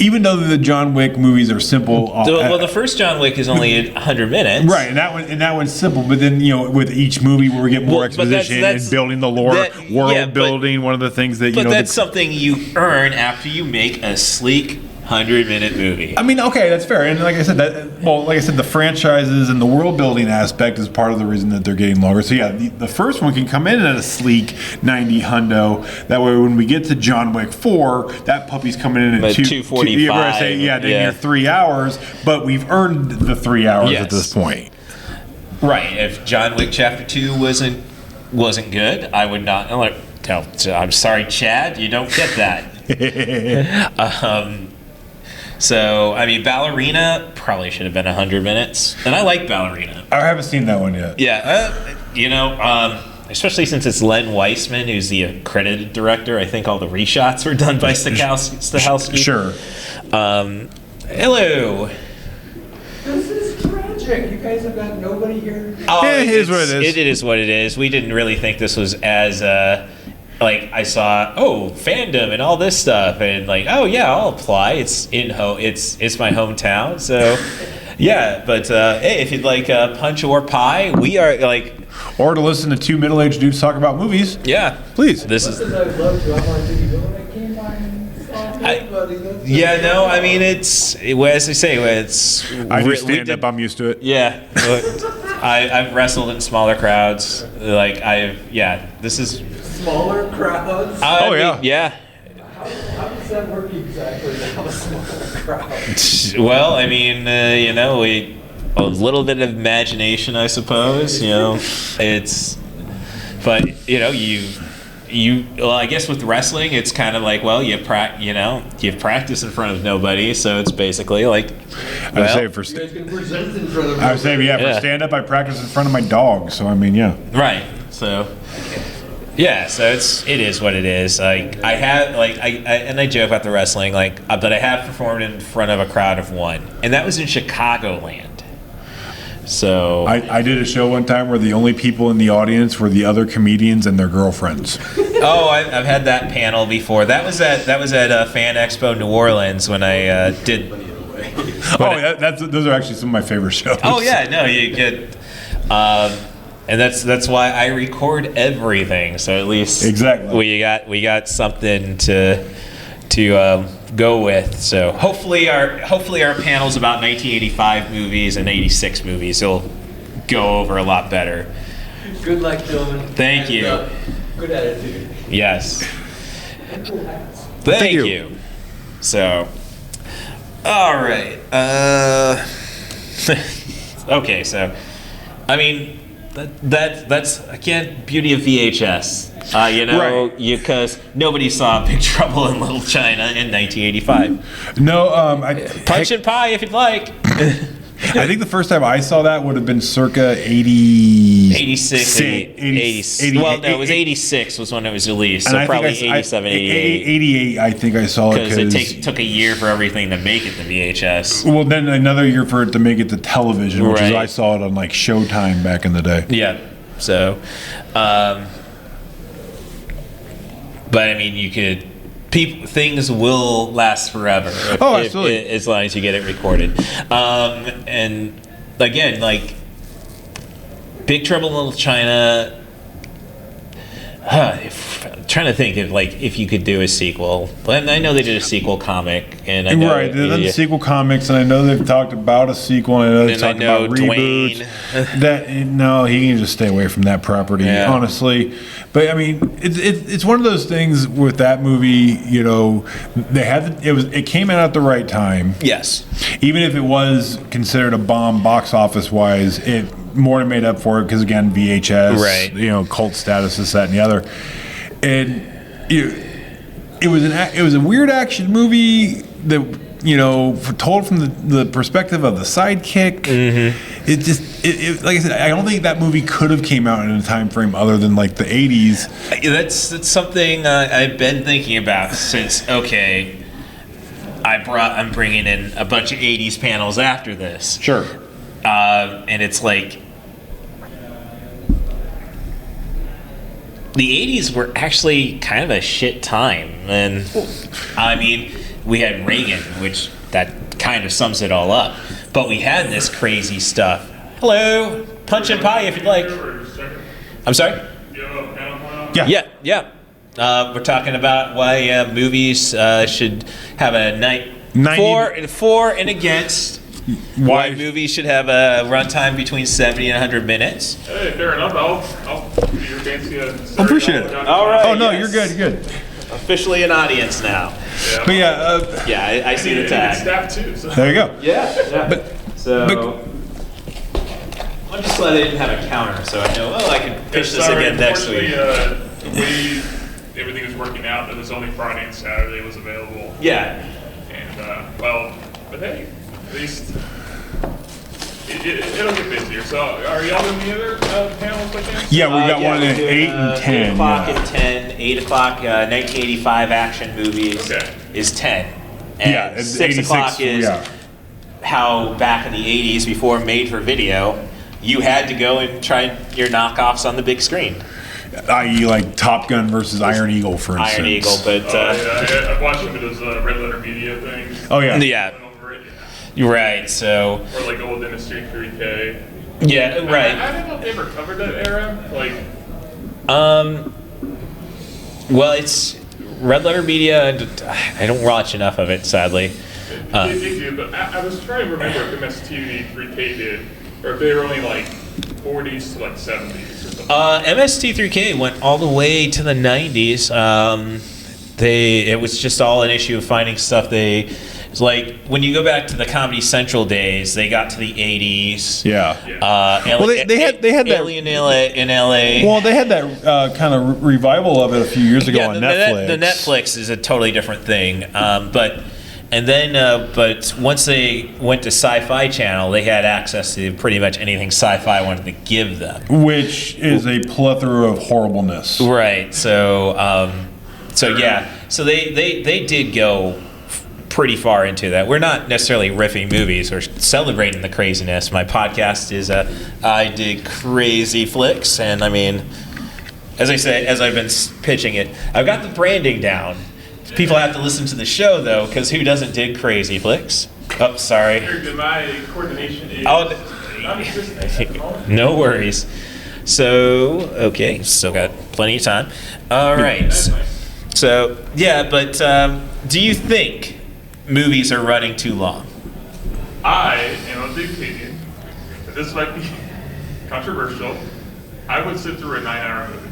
even though the John Wick movies are simple.
The first John Wick is only 100 minutes.
Right, and that one's simple. But then with each movie where we get more exposition and building the lore, world building, one of the things that
that's something you earn after you make a sleek 100-minute movie.
I mean, okay, that's fair. And like I said, the franchises and the world building aspect is part of the reason that they're getting longer. So yeah, the first one can come in at a sleek 90 hundo. That way, when we get to John Wick 4, that puppy's coming in at
2:45.
You're 3 hours, but we've earned the 3 hours at this point.
Right. If John Wick Chapter 2 wasn't good, I would not. I'm sorry, Chad, you don't get that. So, I mean, Ballerina probably should have been 100 minutes. And I like Ballerina.
I haven't seen that one yet.
Yeah. especially since it's Len Weissman who's the accredited director. I think all the reshots were done by Stahelski.
Sure.
Hello.
This is tragic. You guys have got nobody here.
Oh,
Yeah, it is what it is.
It is what it is. We didn't really think this was as like I saw fandom and all this stuff, and like, oh yeah, I'll apply. It's my hometown, so yeah. But hey, if you'd like punch or pie, we are like,
or to listen to two middle-aged dudes talk about movies.
Yeah,
please.
I'd love to. I want to do when I came by and saw everybody.
Yeah, no, I mean it's as I say, it's.
I do stand up. I'm used to it.
Yeah, I've wrestled in smaller crowds. Like this is
smaller crowds.
Oh yeah,
yeah.
How does that work exactly? How a smaller crowd?
Well, I mean, a little bit of imagination, I suppose. It's, but well, I guess with wrestling, it's kind of like, well, you practice in front of nobody, so it's basically like.
I would say for stand up, I practice in front of my dog. So I mean, yeah.
Right. So. Yeah, so it is what it is. Like I have I joke about the wrestling, but I have performed in front of a crowd of one, and that was in Chicagoland. So
I did a show one time where the only people in the audience were the other comedians and their girlfriends.
Oh, I've had that panel before. That was at Fan Expo New Orleans when I did.
Those are actually some of my favorite shows.
Oh yeah, no, you get. And that's why I record everything. So at least
exactly
we got something to go with. So hopefully our panels about 1985 movies and 86 movies will go over a lot better.
Good luck, Dylan.
Thank you.
Good attitude.
Yes. Thank you. So, all right. Okay. So, I mean. That's again beauty of VHS, because nobody saw Big Trouble in Little China in 1985.
No,
punch and pie if you'd like.
I think the first time I saw that would have been circa 86.
Well, no, it was 86 was when it was released, so probably 87, 88.
88, I think I saw it.
Because it took a year for everything to make it to VHS.
Well, then another year for it to make it to television, which is I saw it on like Showtime back in the day.
Yeah, so, but I mean, you could... things will last forever.
Absolutely.
As long as you get it recorded. And again, like Big Trouble in Little China. I'm trying to think if you could do a sequel. But I know they did a sequel comic, and I know
they've done the sequel comics, and I know they've talked about a sequel, and I know they've talked about reboots. He can just stay away from that property, honestly. But I mean, it's one of those things with that movie. They had it came out at the right time.
Yes.
Even if it was considered a bomb box office wise, it more than made up for it because again VHS,
right?
Cult status, this, that, and the other, and it was a weird action movie that told from the perspective of the sidekick.
Mm-hmm.
It like I said, I don't think that movie could have came out in a time frame other than like the 80s.
That's something I've been thinking about since. Okay, I'm bringing in a bunch of 80s panels after this.
Sure.
And it's like the 80s were actually kind of a shit time. And I mean, we had Reagan, which that kind of sums it all up. But we had this crazy stuff. Hello, punch and pie if you'd like. I'm sorry? Yeah. We're talking about why movies should have a 90 for and against. Why movies should have a runtime between 70 and 100 minutes.
Hey, fair enough. I'll give your fancy
I appreciate it.
All right.
Oh, no, you're good.
Officially an audience now.
Yeah.
But
I see the tag.
Staff too. So.
There you go.
Yeah. But I'm just glad they didn't have a counter, so I know. I can pitch this again next week.
The way everything was working out, that was only Friday and Saturday was available.
Yeah.
And but hey, at least it'll get busier. So, are y'all in the other panels by chance?
Yeah, we got one
we're
at
doing,
8 and 10.
8 o'clock
yeah.
and 10. 8 o'clock, 1985 action movies is 10. And
Yeah, it's
6 o'clock is
yeah.
how back in the 80s, before made for video, you had to go and try your knockoffs on the big screen.
I.e., like Top Gun versus Iron Eagle, for instance.
Iron Eagle, but
yeah, I've watched some of those Red Letter Media things.
Oh yeah.
Yeah. You're right. So.
Or like old Industry 3K.
Yeah. Right.
I don't know if they ever covered that era. Like.
Well, it's Red Letter Media, and I don't watch enough of it, sadly.
They do, but I was trying to remember if MSTV 3K did, or if they were only like 40s to like 70s or something.
MST3K went all the way to the 90s. It was just all an issue of finding stuff. It's like when you go back to the Comedy Central days, they got to the 80s.
Yeah.
Well,
they had that
Alien in LA.
Well, they had that kind of revival of it a few years ago on Netflix.
The Netflix is a totally different thing. But once they went to Sci-Fi Channel, they had access to pretty much anything Sci-Fi wanted to give them,
which is a plethora of horribleness.
Right. So they did go pretty far into that. We're not necessarily riffing movies or celebrating the craziness. My podcast is I Did Crazy Flicks, and I mean, as I say, as I've been pitching it, I've got the branding down. People have to listen to the show though, because who doesn't dig Crazy Flicks? Oh, sorry.
My coordination is non-existent at the moment.
No worries. So, okay, still got plenty of time. All right. So, yeah, but do you think movies are running too long?
I am of the opinion that this might be controversial. I would sit through a 9-hour movie.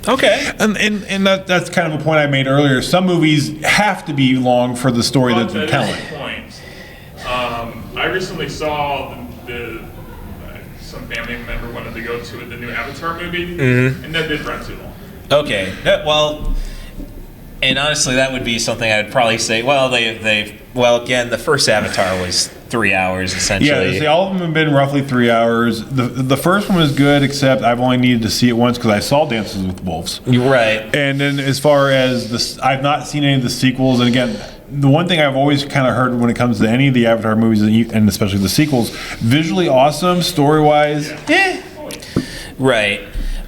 Okay.
And that's kind of a point I made earlier. Some movies have to be long for the story that they're telling.
Point. I recently saw some family member wanted to go to the new Avatar movie, and that did run too long.
Okay. Well, and honestly, that would be something I'd probably say. Well, again, the first Avatar was 3 hours essentially.
Yeah, see, all of them have been roughly 3 hours. The first one was good, except I've only needed to see it once because I saw Dances with Wolves.
You're right.
And then as far as this, I've not seen any of the sequels. And again, the one thing I've always kind of heard when it comes to any of the Avatar movies, and especially the sequels, visually awesome, story-wise,
Right.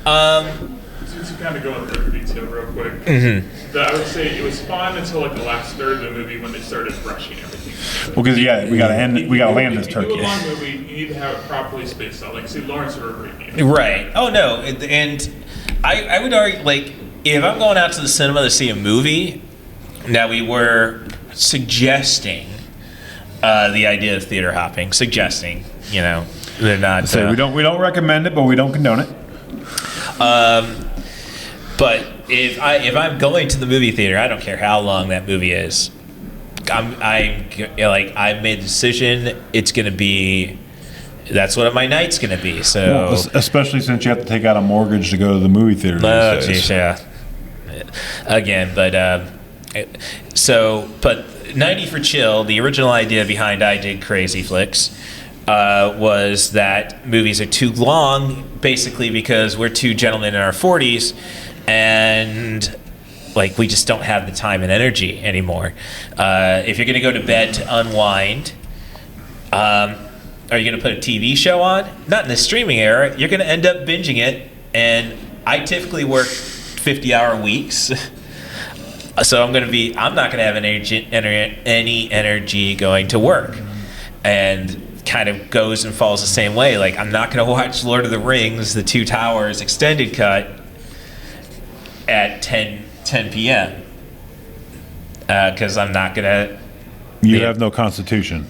To kind of go into detail real quick, I would say it was fun until like the last third of the movie when they started rushing everything.
Well, because we gotta land this turkey.
If you do a long movie, you need to have it properly spaced out. Like, see, Lawrence of Arabia.
Right. Oh no, and I would argue, like, if I'm going out to the cinema to see a movie, now we were suggesting the idea of theater hopping, they're not.
So we don't recommend it, but we don't condone it.
But if I'm going to the movie theater, I don't care how long that movie is. I've made the decision. It's gonna be. That's what my night's gonna be. So
well, especially since you have to take out a mortgage to go to the movie theater.
Oh, geez, yeah. Again, but 90 for Chill. The original idea behind I Did Crazy Flicks was that movies are too long, basically because we're two gentlemen in our 40s. And we just don't have the time and energy anymore. If you're going to go to bed to unwind, are you going to put a TV show on? Not in the streaming era. You're going to end up binging it. And I typically work 50-hour weeks. So I'm not going to have any energy going to work. And kind of goes and falls the same way. Like, I'm not going to watch Lord of the Rings, The Two Towers extended cut at 10 p.m. Because I'm not going to...
You have no constitution.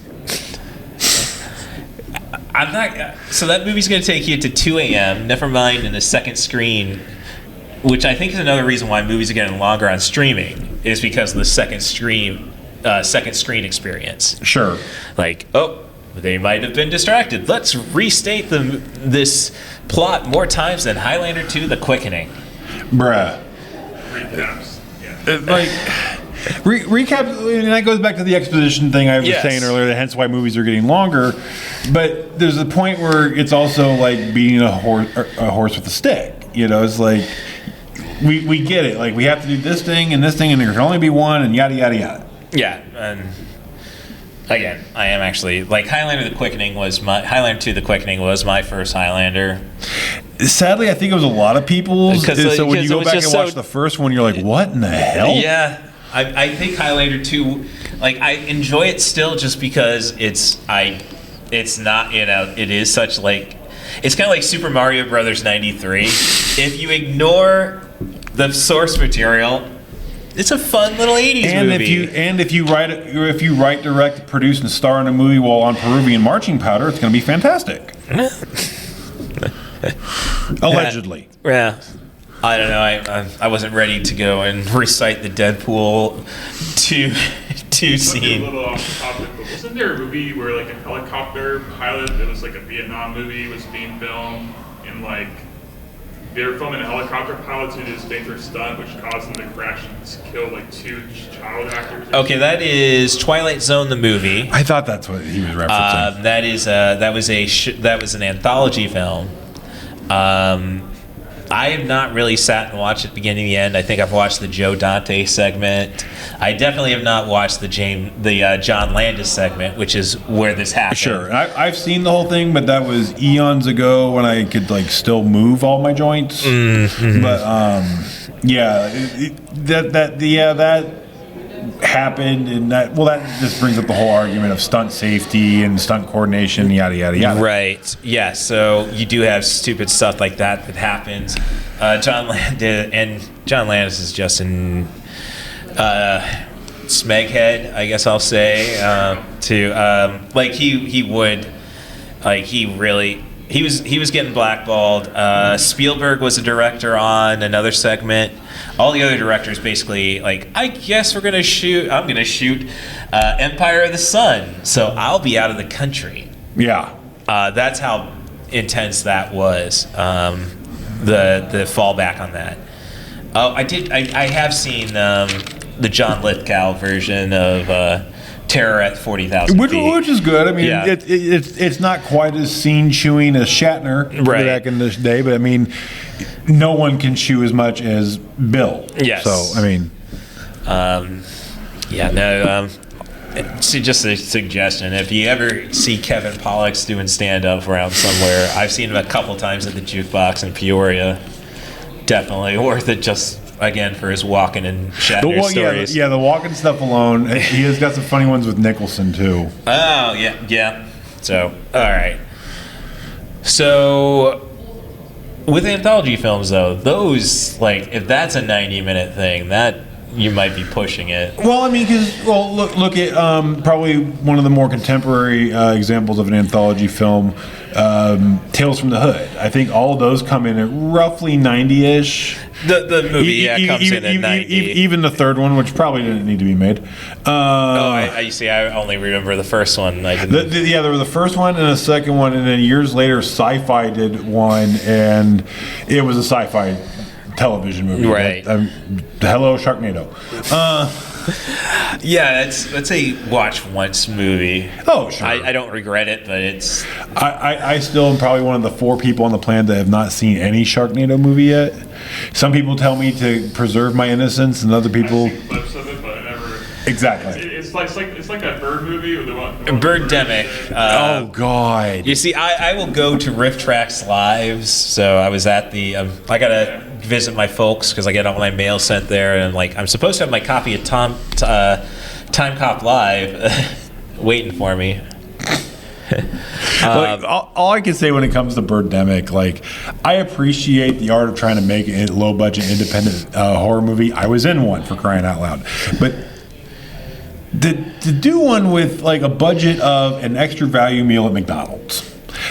I'm not... So that movie's going to take you to 2 a.m., never mind in a second screen, which I think is another reason why movies are getting longer on streaming, is because of the second screen experience.
Sure.
Like, they might have been distracted. Let's restate this plot more times than Highlander 2: The Quickening.
Bruh.
Recaps. Yeah.
recap, and that goes back to the exposition thing I was
Yes.
saying earlier, hence why movies are getting longer. But there's a point where it's also like beating a horse with a stick. You know, it's like we get it. Like we have to do this thing, and there can only be one, and yada yada yada.
Yeah, and again, I am actually like Highlander 2: The Quickening was my first Highlander.
Sadly, I think it was a lot of people's. So when you go back and watch the first one, you're like, "What in the hell?"
Yeah, I think Highlander 2, like I enjoy it still just because it's not, it is such like, it's kind of like Super Mario Brothers 93. If you ignore the source material, it's a fun little 80s movie.
If you write, direct, produce, and star in a movie while on Peruvian marching powder, it's going to be fantastic. Allegedly.
Yeah. I don't know. I wasn't ready to go and recite the Deadpool 2 scene.
A little off topic, but wasn't there a movie where like a helicopter pilot that was like a Vietnam movie was being filmed, and like they were filming a helicopter pilot to do this dangerous stunt, which caused them to crash and kill like 2 child actors?
Okay, that is Twilight Zone the movie.
I thought that's what he was referencing.
That was an anthology film. I have not really sat and watched it beginning to the end. I think I've watched the Joe Dante segment. I definitely have not watched the John Landis segment, which is where this happened.
Sure, I've seen the whole thing, but that was eons ago when I could like still move all my joints.
Mm-hmm.
But that happened, and that just brings up the whole argument of stunt safety and stunt coordination, yada yada yada.
Right. Yeah. So you do have stupid stuff like that happens. John Landis is just an smeghead, I guess I'll say. He was getting blackballed. Spielberg was a director on another segment. All the other directors basically like, I guess I'm gonna shoot Empire of the Sun, so I'll be out of the country.
Yeah.
That's how intense that was. The fallback on that. Oh, I have seen the John Lithgow version of Terror at 40,000 feet.
Which is good. I mean,
Yeah.
it's not quite as scene chewing as Shatner back in this day, but I mean, no one can chew as much as Bill.
Yes.
So I mean,
it's just a suggestion. If you ever see Kevin Pollux doing stand-up around somewhere, I've seen him a couple times at the Jukebox in Peoria. Definitely worth it, just again for his walking and Shatner stories.
Yeah, the walking stuff alone. He has got some funny ones with Nicholson too.
Oh yeah. So all right. So with anthology films though, those like if that's a 90-minute thing, that you might be pushing it.
Well, I mean, look at probably one of the more contemporary examples of an anthology film, Tales from the Hood. I think all of those come in at roughly 90-ish.
The movie comes in at 90.
Even the third one, which probably didn't need to be made.
You see, I only remember the first one. I didn't.
There was the first one and a second one, and then years later, Sci-Fi did one, and it was a sci-fi television movie.
Right.
Hello, Sharknado.
Yeah, that's a watch once movie.
Oh, sure.
I don't regret it, but it's.
I still am probably one of the 4 people on the planet that have not seen any Sharknado movie yet. Some people tell me to preserve my innocence, and other people.
I've seen clips of it, but I never.
Exactly.
It's like that bird movie or the one.
Birdemic.
Oh God.
You see, I will go to Riff Tracks lives. So I was at the. I gotta visit my folks because I get all my mail sent there, and I'm supposed to have my copy of Time Cop Live waiting for me.
All I can say when it comes to Birdemic, I appreciate the art of trying to make a low budget independent horror movie. I was in one, for crying out loud, but to do one with a budget of an extra value meal at McDonald's,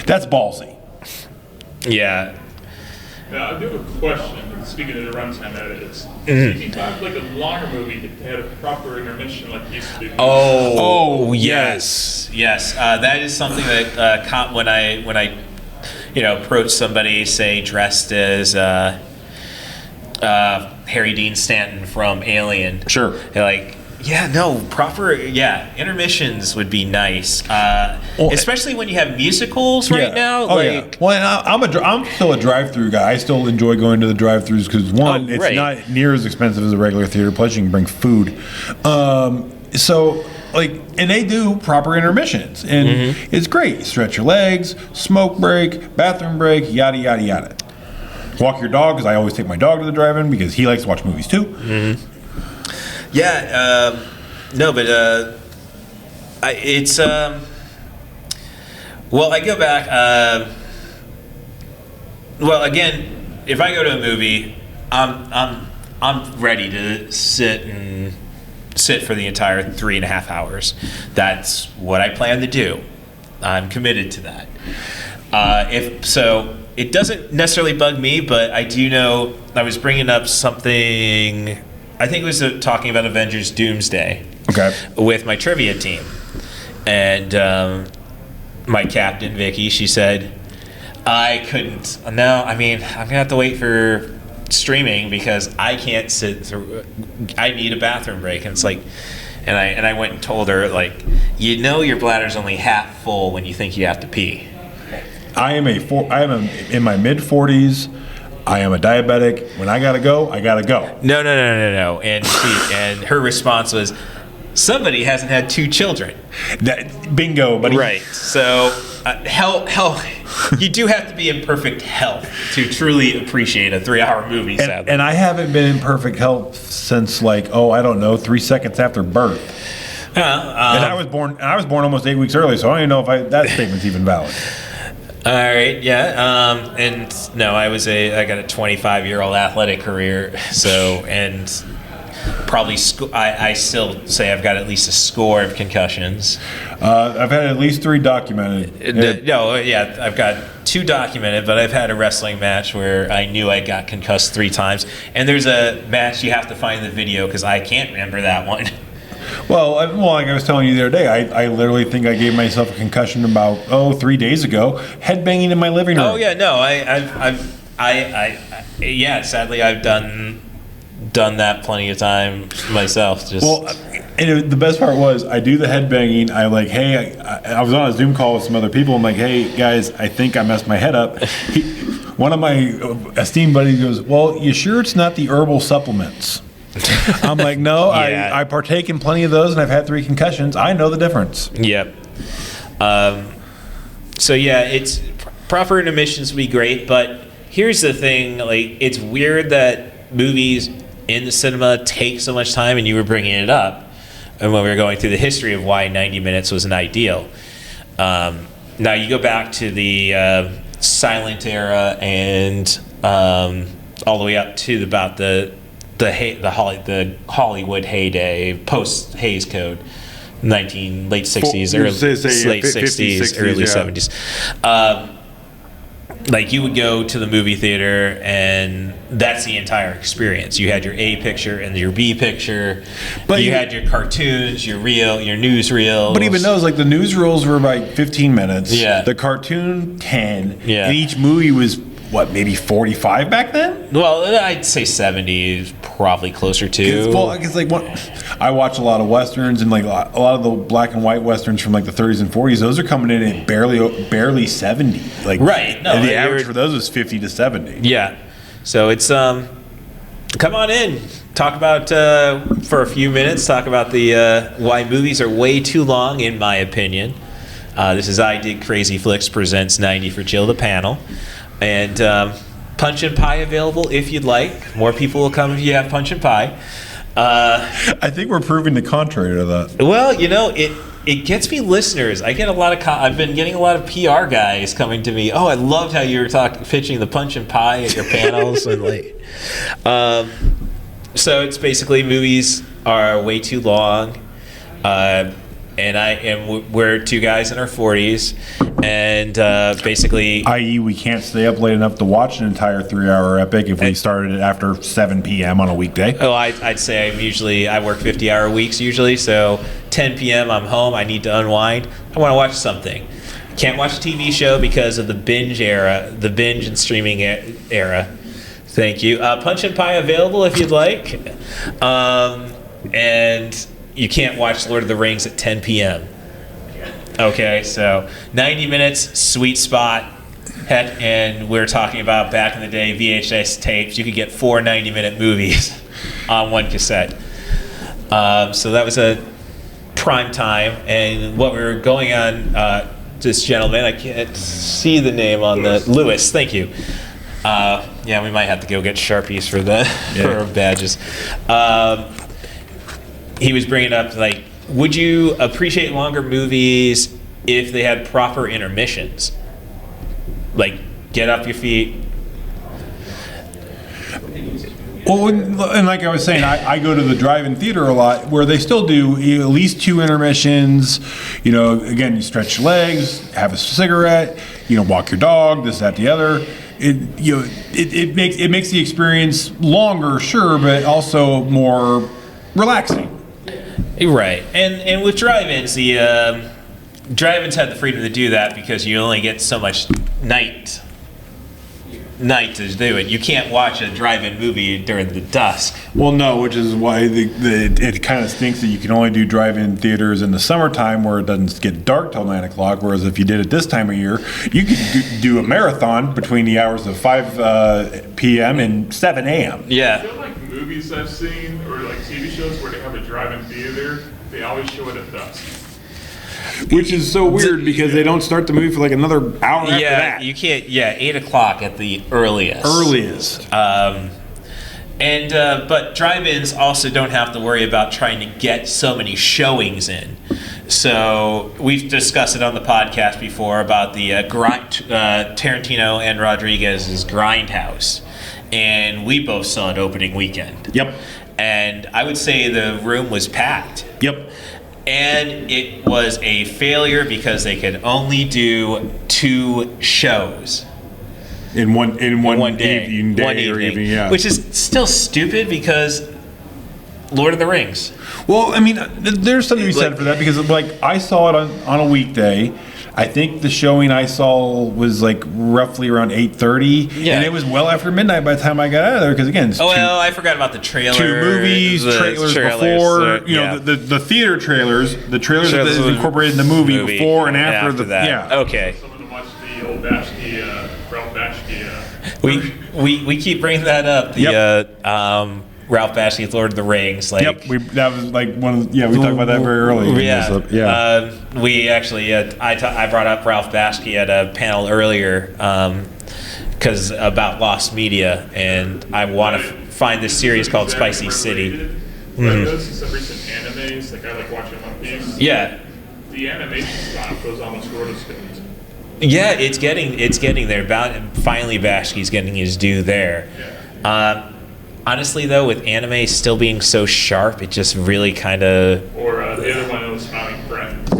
that's ballsy.
Yeah.
Now, I do have a question. Speaking of the runtime edits,
Mm-hmm.
you talk like a longer movie that had a proper intermission like it used to do.
Oh, yes. That is something that when I approach somebody, say dressed as Harry Dean Stanton from Alien.
Sure.
intermissions would be nice, especially when you have musicals right now.
Well, I'm still a drive-through guy. I still enjoy going to the drive-throughs because it's not near as expensive as a regular theater. Plus, you can bring food. And they do proper intermissions, and it's great. You stretch your legs, smoke break, bathroom break, yada yada yada. Walk your dog, because I always take my dog to the drive-in because he likes to watch movies too.
I go back. Again, if I go to a movie, I'm ready to sit for the entire 3.5 hours. That's what I plan to do. I'm committed to that. It doesn't necessarily bug me, but I do know I was bringing up something. I think it was talking about Avengers Doomsday.
Okay.
With my trivia team, and my captain Vicky, she said I couldn't. No, I mean I'm gonna have to wait for streaming because I can't sit through. I need a bathroom break, and it's like, and I went and told her, like, your bladder's only half full when you think you have to pee.
I am in my mid-40s. I am a diabetic. When I gotta go, I gotta go.
No. And her response was, somebody hasn't had 2 children.
Bingo, buddy.
Right. So health. You do have to be in perfect health to truly appreciate a 3-hour movie. Sadly.
And I haven't been in perfect health since 3 seconds after birth. And I was born almost 8 weeks early, so I don't even know if that statement's even valid.
All right, yeah, and no, I got a 25-year-old athletic career, so, and probably I still say I've got at least a score of concussions.
I've had at least 3 documented.
I've got 2 documented, but I've had a wrestling match where I knew I got concussed 3 times, and there's a match you have to find the video because I can't remember that one.
Well, like I was telling you the other day, I literally think I gave myself a concussion about 3 days ago, headbanging in my living room.
Oh yeah, no, sadly I've done that plenty of times myself.
And the best part was I do the headbanging. I I was on a Zoom call with some other people. I'm like, hey guys, I think I messed my head up. One of my esteemed buddies goes, well, you sure it's not the herbal supplements? I'm like, no, I partake in plenty of those, and I've had 3 concussions. I know the difference.
Yep. It's proper intermissions would be great, but here's the thing: it's weird that movies in the cinema take so much time, and you were bringing it up, and when we were going through the history of why 90 minutes was an ideal. Now you go back to the silent era and all the way up to about the Hollywood heyday, post Hays Code, late 60s, late 60s, early 70s. You would go to the movie theater, and that's the entire experience. You had your A picture and your B picture. But you had your cartoons, your newsreels.
But even those, the newsreels were 15 minutes.
Yeah.
The cartoon 10.
Yeah.
And each movie was maybe 45 back then?
Well, I'd say 70 is probably closer to.
I watch a lot of westerns, and a lot of the black and white westerns from the 30s and 40s. Those are coming in at barely 70.
Right. No,
and the average for those was 50 to 70.
Yeah. So it's come on in. Talk about for a few minutes. Talk about the why movies are way too long, in my opinion. This is I Did Crazy Flicks presents 90 for Chill, the panel. And punch and pie available if you'd like. More people will come if you have punch and pie.
I think we're proving the contrary to that.
Well, it gets me listeners. I get a lot of. I've been getting a lot of PR guys coming to me. Oh, I loved how you were pitching the punch and pie at your panels and so it's basically movies are way too long. And we're 2 guys in our 40s, and basically,
i.e., we can't stay up late enough to watch an entire 3-hour epic if we started it after 7 p.m. on a weekday.
Oh, I'd say I work 50-hour weeks usually, so 10 p.m. I'm home. I need to unwind. I want to watch something. Can't watch a TV show because of the binge and streaming era. Thank you. Punch and pie available if you'd like, and. you can't watch Lord of the Rings at 10 p.m. Okay, so 90 minutes, sweet spot. Heck, and we were talking about back in the day, VHS tapes. You could get 4 90-minute movies on one cassette. So that was a prime time. And what we were going on, this gentleman, I can't see the name on the Lewis. Thank you. Yeah, we might have to go get Sharpies for the for our badges. He was bringing up, like, would you appreciate longer movies if they had proper intermissions? Like, get off your feet.
Well, and like I was saying, I go to the drive-in theater a lot where they still do at least 2 intermissions. You know, again, you stretch your legs, have a cigarette, you know, walk your dog, this, that, the other. It makes the experience longer, sure, but also more relaxing.
Right, and with drive-ins, the drive-ins have the freedom to do that because you only get so much night to do it. You can't watch a drive-in movie during the dusk.
Well, no, which is why it kind of stinks that you can only do drive-in theaters in the summertime where it doesn't get dark till 9 o'clock, whereas if you did it this time of year, you could do a marathon between the hours of 5 p.m. and 7 a.m.
Yeah.
I feel like movies I've seen, or like TV shows where they have a drive-in theater, they always show it at dusk.
Which is so weird because they don't start the movie for like another hour after that.
Yeah, you can't. Yeah, 8 o'clock at the earliest. But drive-ins also don't have to worry about trying to get so many showings in. So we've discussed it on the podcast before about the Tarantino and Rodriguez's Grindhouse, and we both saw it opening weekend.
Yep.
And I would say the room was packed.
Yep.
And it was a failure because they could only do 2 shows
in one day.
One evening,
yeah.
Which is still stupid because Lord of the Rings.
Well, I mean, there's something to be said for that because, like, I saw it on a weekday. I think the showing I saw was like roughly around 8:30, and it was well after midnight by the time I got out of there. Because again,
I forgot about the trailer.
2 movies, trailers before, the theater trailers, the trailers that is incorporated in the movie before and after
that.
Yeah.
Okay.
Someone to watch the old Bashki, Ralph Bashki.
We keep bringing that up. The Ralph Bashki's Lord of the Rings. Like,
yep, that was like one of we talked about that very early.
Yeah, we actually I brought up Ralph Bashki at a panel earlier because about lost media, and I want to find this series called Spicy City.
I noticed some recent animes, like I like watching One Piece.
Yeah,
the animation style goes almost rotoscoped.
Yeah, it's getting there. Finally, Bashki's getting his due there.
Yeah.
Honestly, though, with anime still being so sharp, it just really kind of...
Or the other one was Smiling Friends.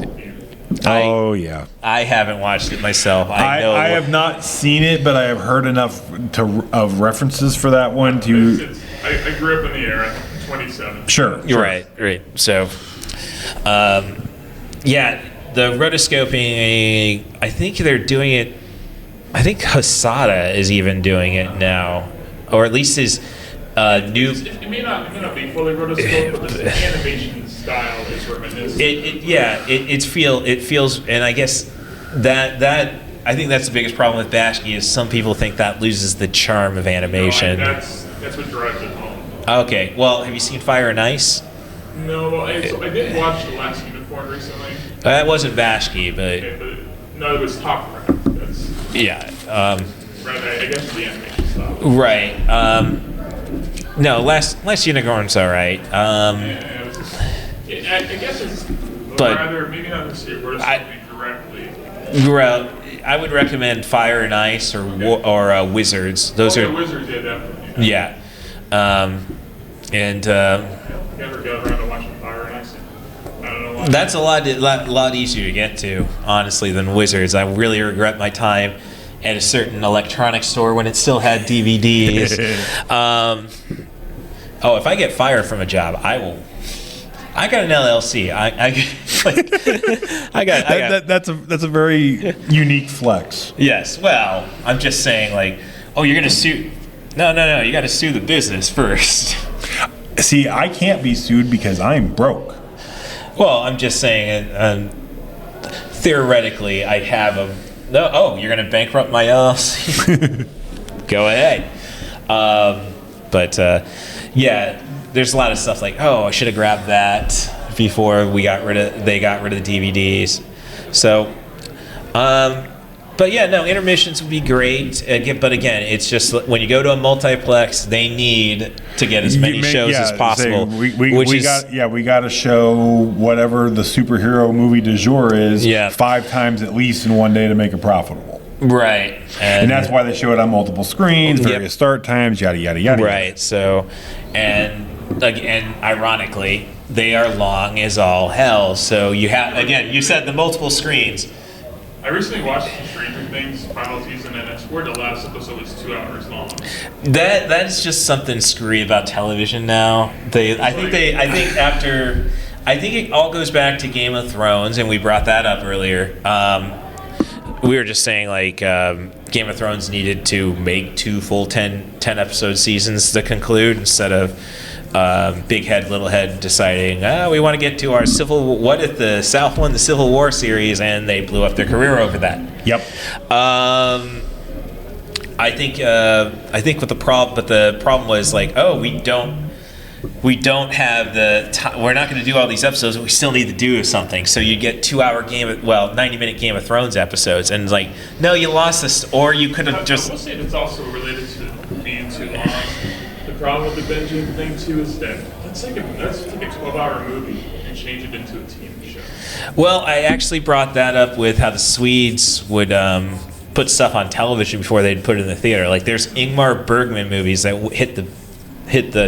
Yeah.
I haven't watched it myself.
I have not seen it, but I have heard enough of references for that one to...
I grew up in the era, 27.
Sure.
You're right. So, the rotoscoping, I think they're doing it... I think Hosada is even doing it now. Or at least his... new.
It may not be fully rotoscoped, but the animation style is reminiscent.
It feels, and I guess that I think that's the biggest problem with Bashki is some people think that loses the charm of animation.
No, that's what drives it home.
Okay, well, have you seen Fire and Ice?
No, I did watch The Last Unicorn recently.
That wasn't Bashki, but
no, it was Top Craft. I guess the animation style.
Right. No, Last Unicorn's all right.
I guess it's rather maybe not necessarily directly.
I would recommend Fire and Ice or Wizards. Those are
Wizards, definitely.
Yeah.
Never got around to watching Fire and Ice. I don't know why.
That's a lot easier to get to, honestly, than Wizards. I really regret my time at a certain electronics store when it still had DVDs. If I get fired from a job, I will. I got an LLC.
That's a very unique flex.
Yes. Well, I'm just saying, like, you're gonna sue. No. You got to sue the business first.
See, I can't be sued because I'm broke.
Well, I'm just saying, theoretically, I have a... No, oh, you're going to bankrupt my LLC? Go ahead. Yeah, there's a lot of stuff like, oh, I should have grabbed that before they got rid of the DVDs. So, but yeah, no, intermissions would be great. But again, it's just when you go to a multiplex, they need to get as many shows as possible.
We got to show whatever the superhero movie du jour is 5 times at least in one day to make it profitable.
Right.
And that's why they show it on multiple screens, various start times, yada, yada, yada.
Right. So, and ironically, they are long as all hell. So you have, again, you said the multiple screens.
I recently watched some Stranger Things final season, and I swear the last episode was 2 hours long.
That is just something screwy about television now. I think it all goes back to Game of Thrones, and we brought that up earlier. We were just saying, like, Game of Thrones needed to make 2 full 10 episode seasons to conclude instead of big head, little head deciding, we want to get to our what if the South won the Civil War series, and they blew up their career over that.
Yep.
I think with the problem was like, we don't have we're not going to do all these episodes, but we still need to do something. So you get 2-hour 90-minute Game of Thrones episodes, and it's like, no, you lost this, or you could have just...
I will say it's also related to being too long. The problem with the binging thing, too, is that let's take a 12-hour movie and change it into a TV show.
Well, I actually brought that up with how the Swedes would put stuff on television before they'd put it in the theater. Like, there's Ingmar Bergman movies that hit the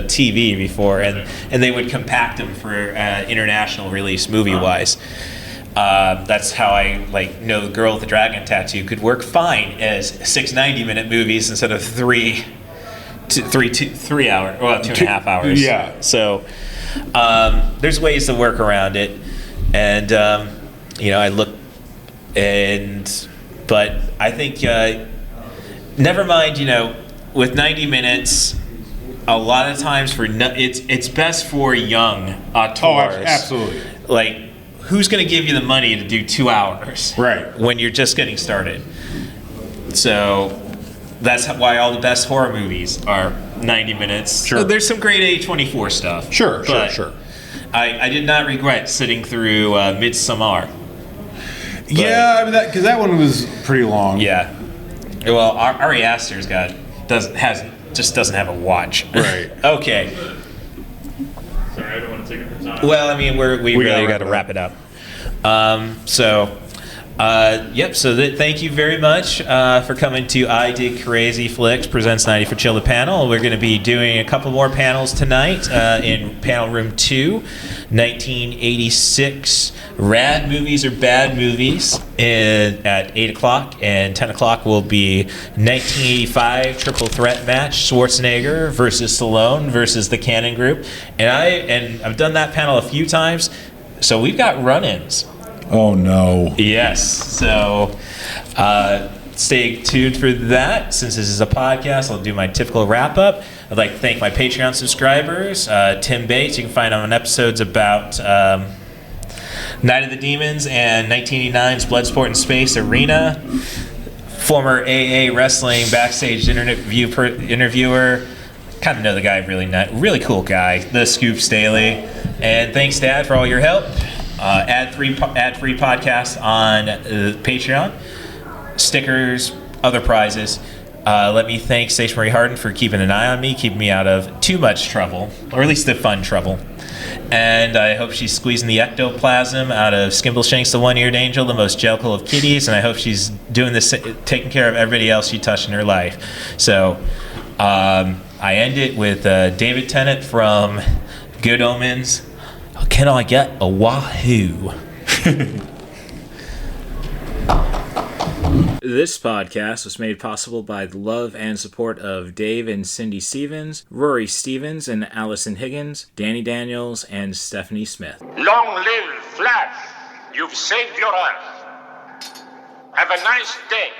TV before, and they would compact them for international release movie-wise. That's how I know The Girl with the Dragon Tattoo could work fine as 6 90-minute movies instead of 3 hours, well, 2.5 hours.
Yeah.
So there's ways to work around it, and I look, but I think never mind. With 90 minutes. A lot of times it's best for young auteurs.
Oh, absolutely.
Like, who's going to give you the money to do 2 hours?
Right.
When you're just getting started. So that's
why all the best horror movies are 90 minutes.
Sure. There's some great A24 stuff.
Sure.
I did not regret sitting through Midsommar.
Yeah, I mean, because that one was pretty long.
Yeah. Well, Ari Aster's doesn't have a watch.
Right.
Okay.
Sorry, I don't want to take up your time.
Well, I mean, we really got to wrap it up. So thank you very much for coming to I Did Crazy Flicks presents 90 for Chill the panel. We're going to be doing a couple more panels tonight in panel room 2, 1986 Rad Movies or Bad Movies at 8 o'clock, and 10 o'clock will be 1985 triple threat match, Schwarzenegger versus Stallone versus the Cannon Group. And I've done that panel a few times, so we've got run-ins.
Oh no.
Yes. So stay tuned for that. Since this is a podcast, I'll do my typical wrap up. I'd like to thank my Patreon subscribers. Tim Bates, you can find him on episodes about Night of the Demons and 1989's Bloodsport in Space Arena. Former AA Wrestling backstage interviewer. Kind of know the guy, really cool guy. The Scoop Staley. And thanks, Dad, for all your help. Ad-free podcast on Patreon, stickers, other prizes. Let me thank Stationary Harden for keeping an eye on me, keeping me out of too much trouble, or at least the fun trouble. And I hope she's squeezing the ectoplasm out of Skimbleshanks, the one-eared angel, the most jellicle of kitties, and I hope she's doing this, taking care of everybody else she touched in her life. So I end it with David Tennant from Good Omens. Can I get a wahoo? This podcast was made possible by the love and support of Dave and Cindy Stevens, Rory Stevens and Allison Higgins, Danny Daniels, and Stephanie Smith.
Long live Flash! You've saved your Earth. Have a nice day.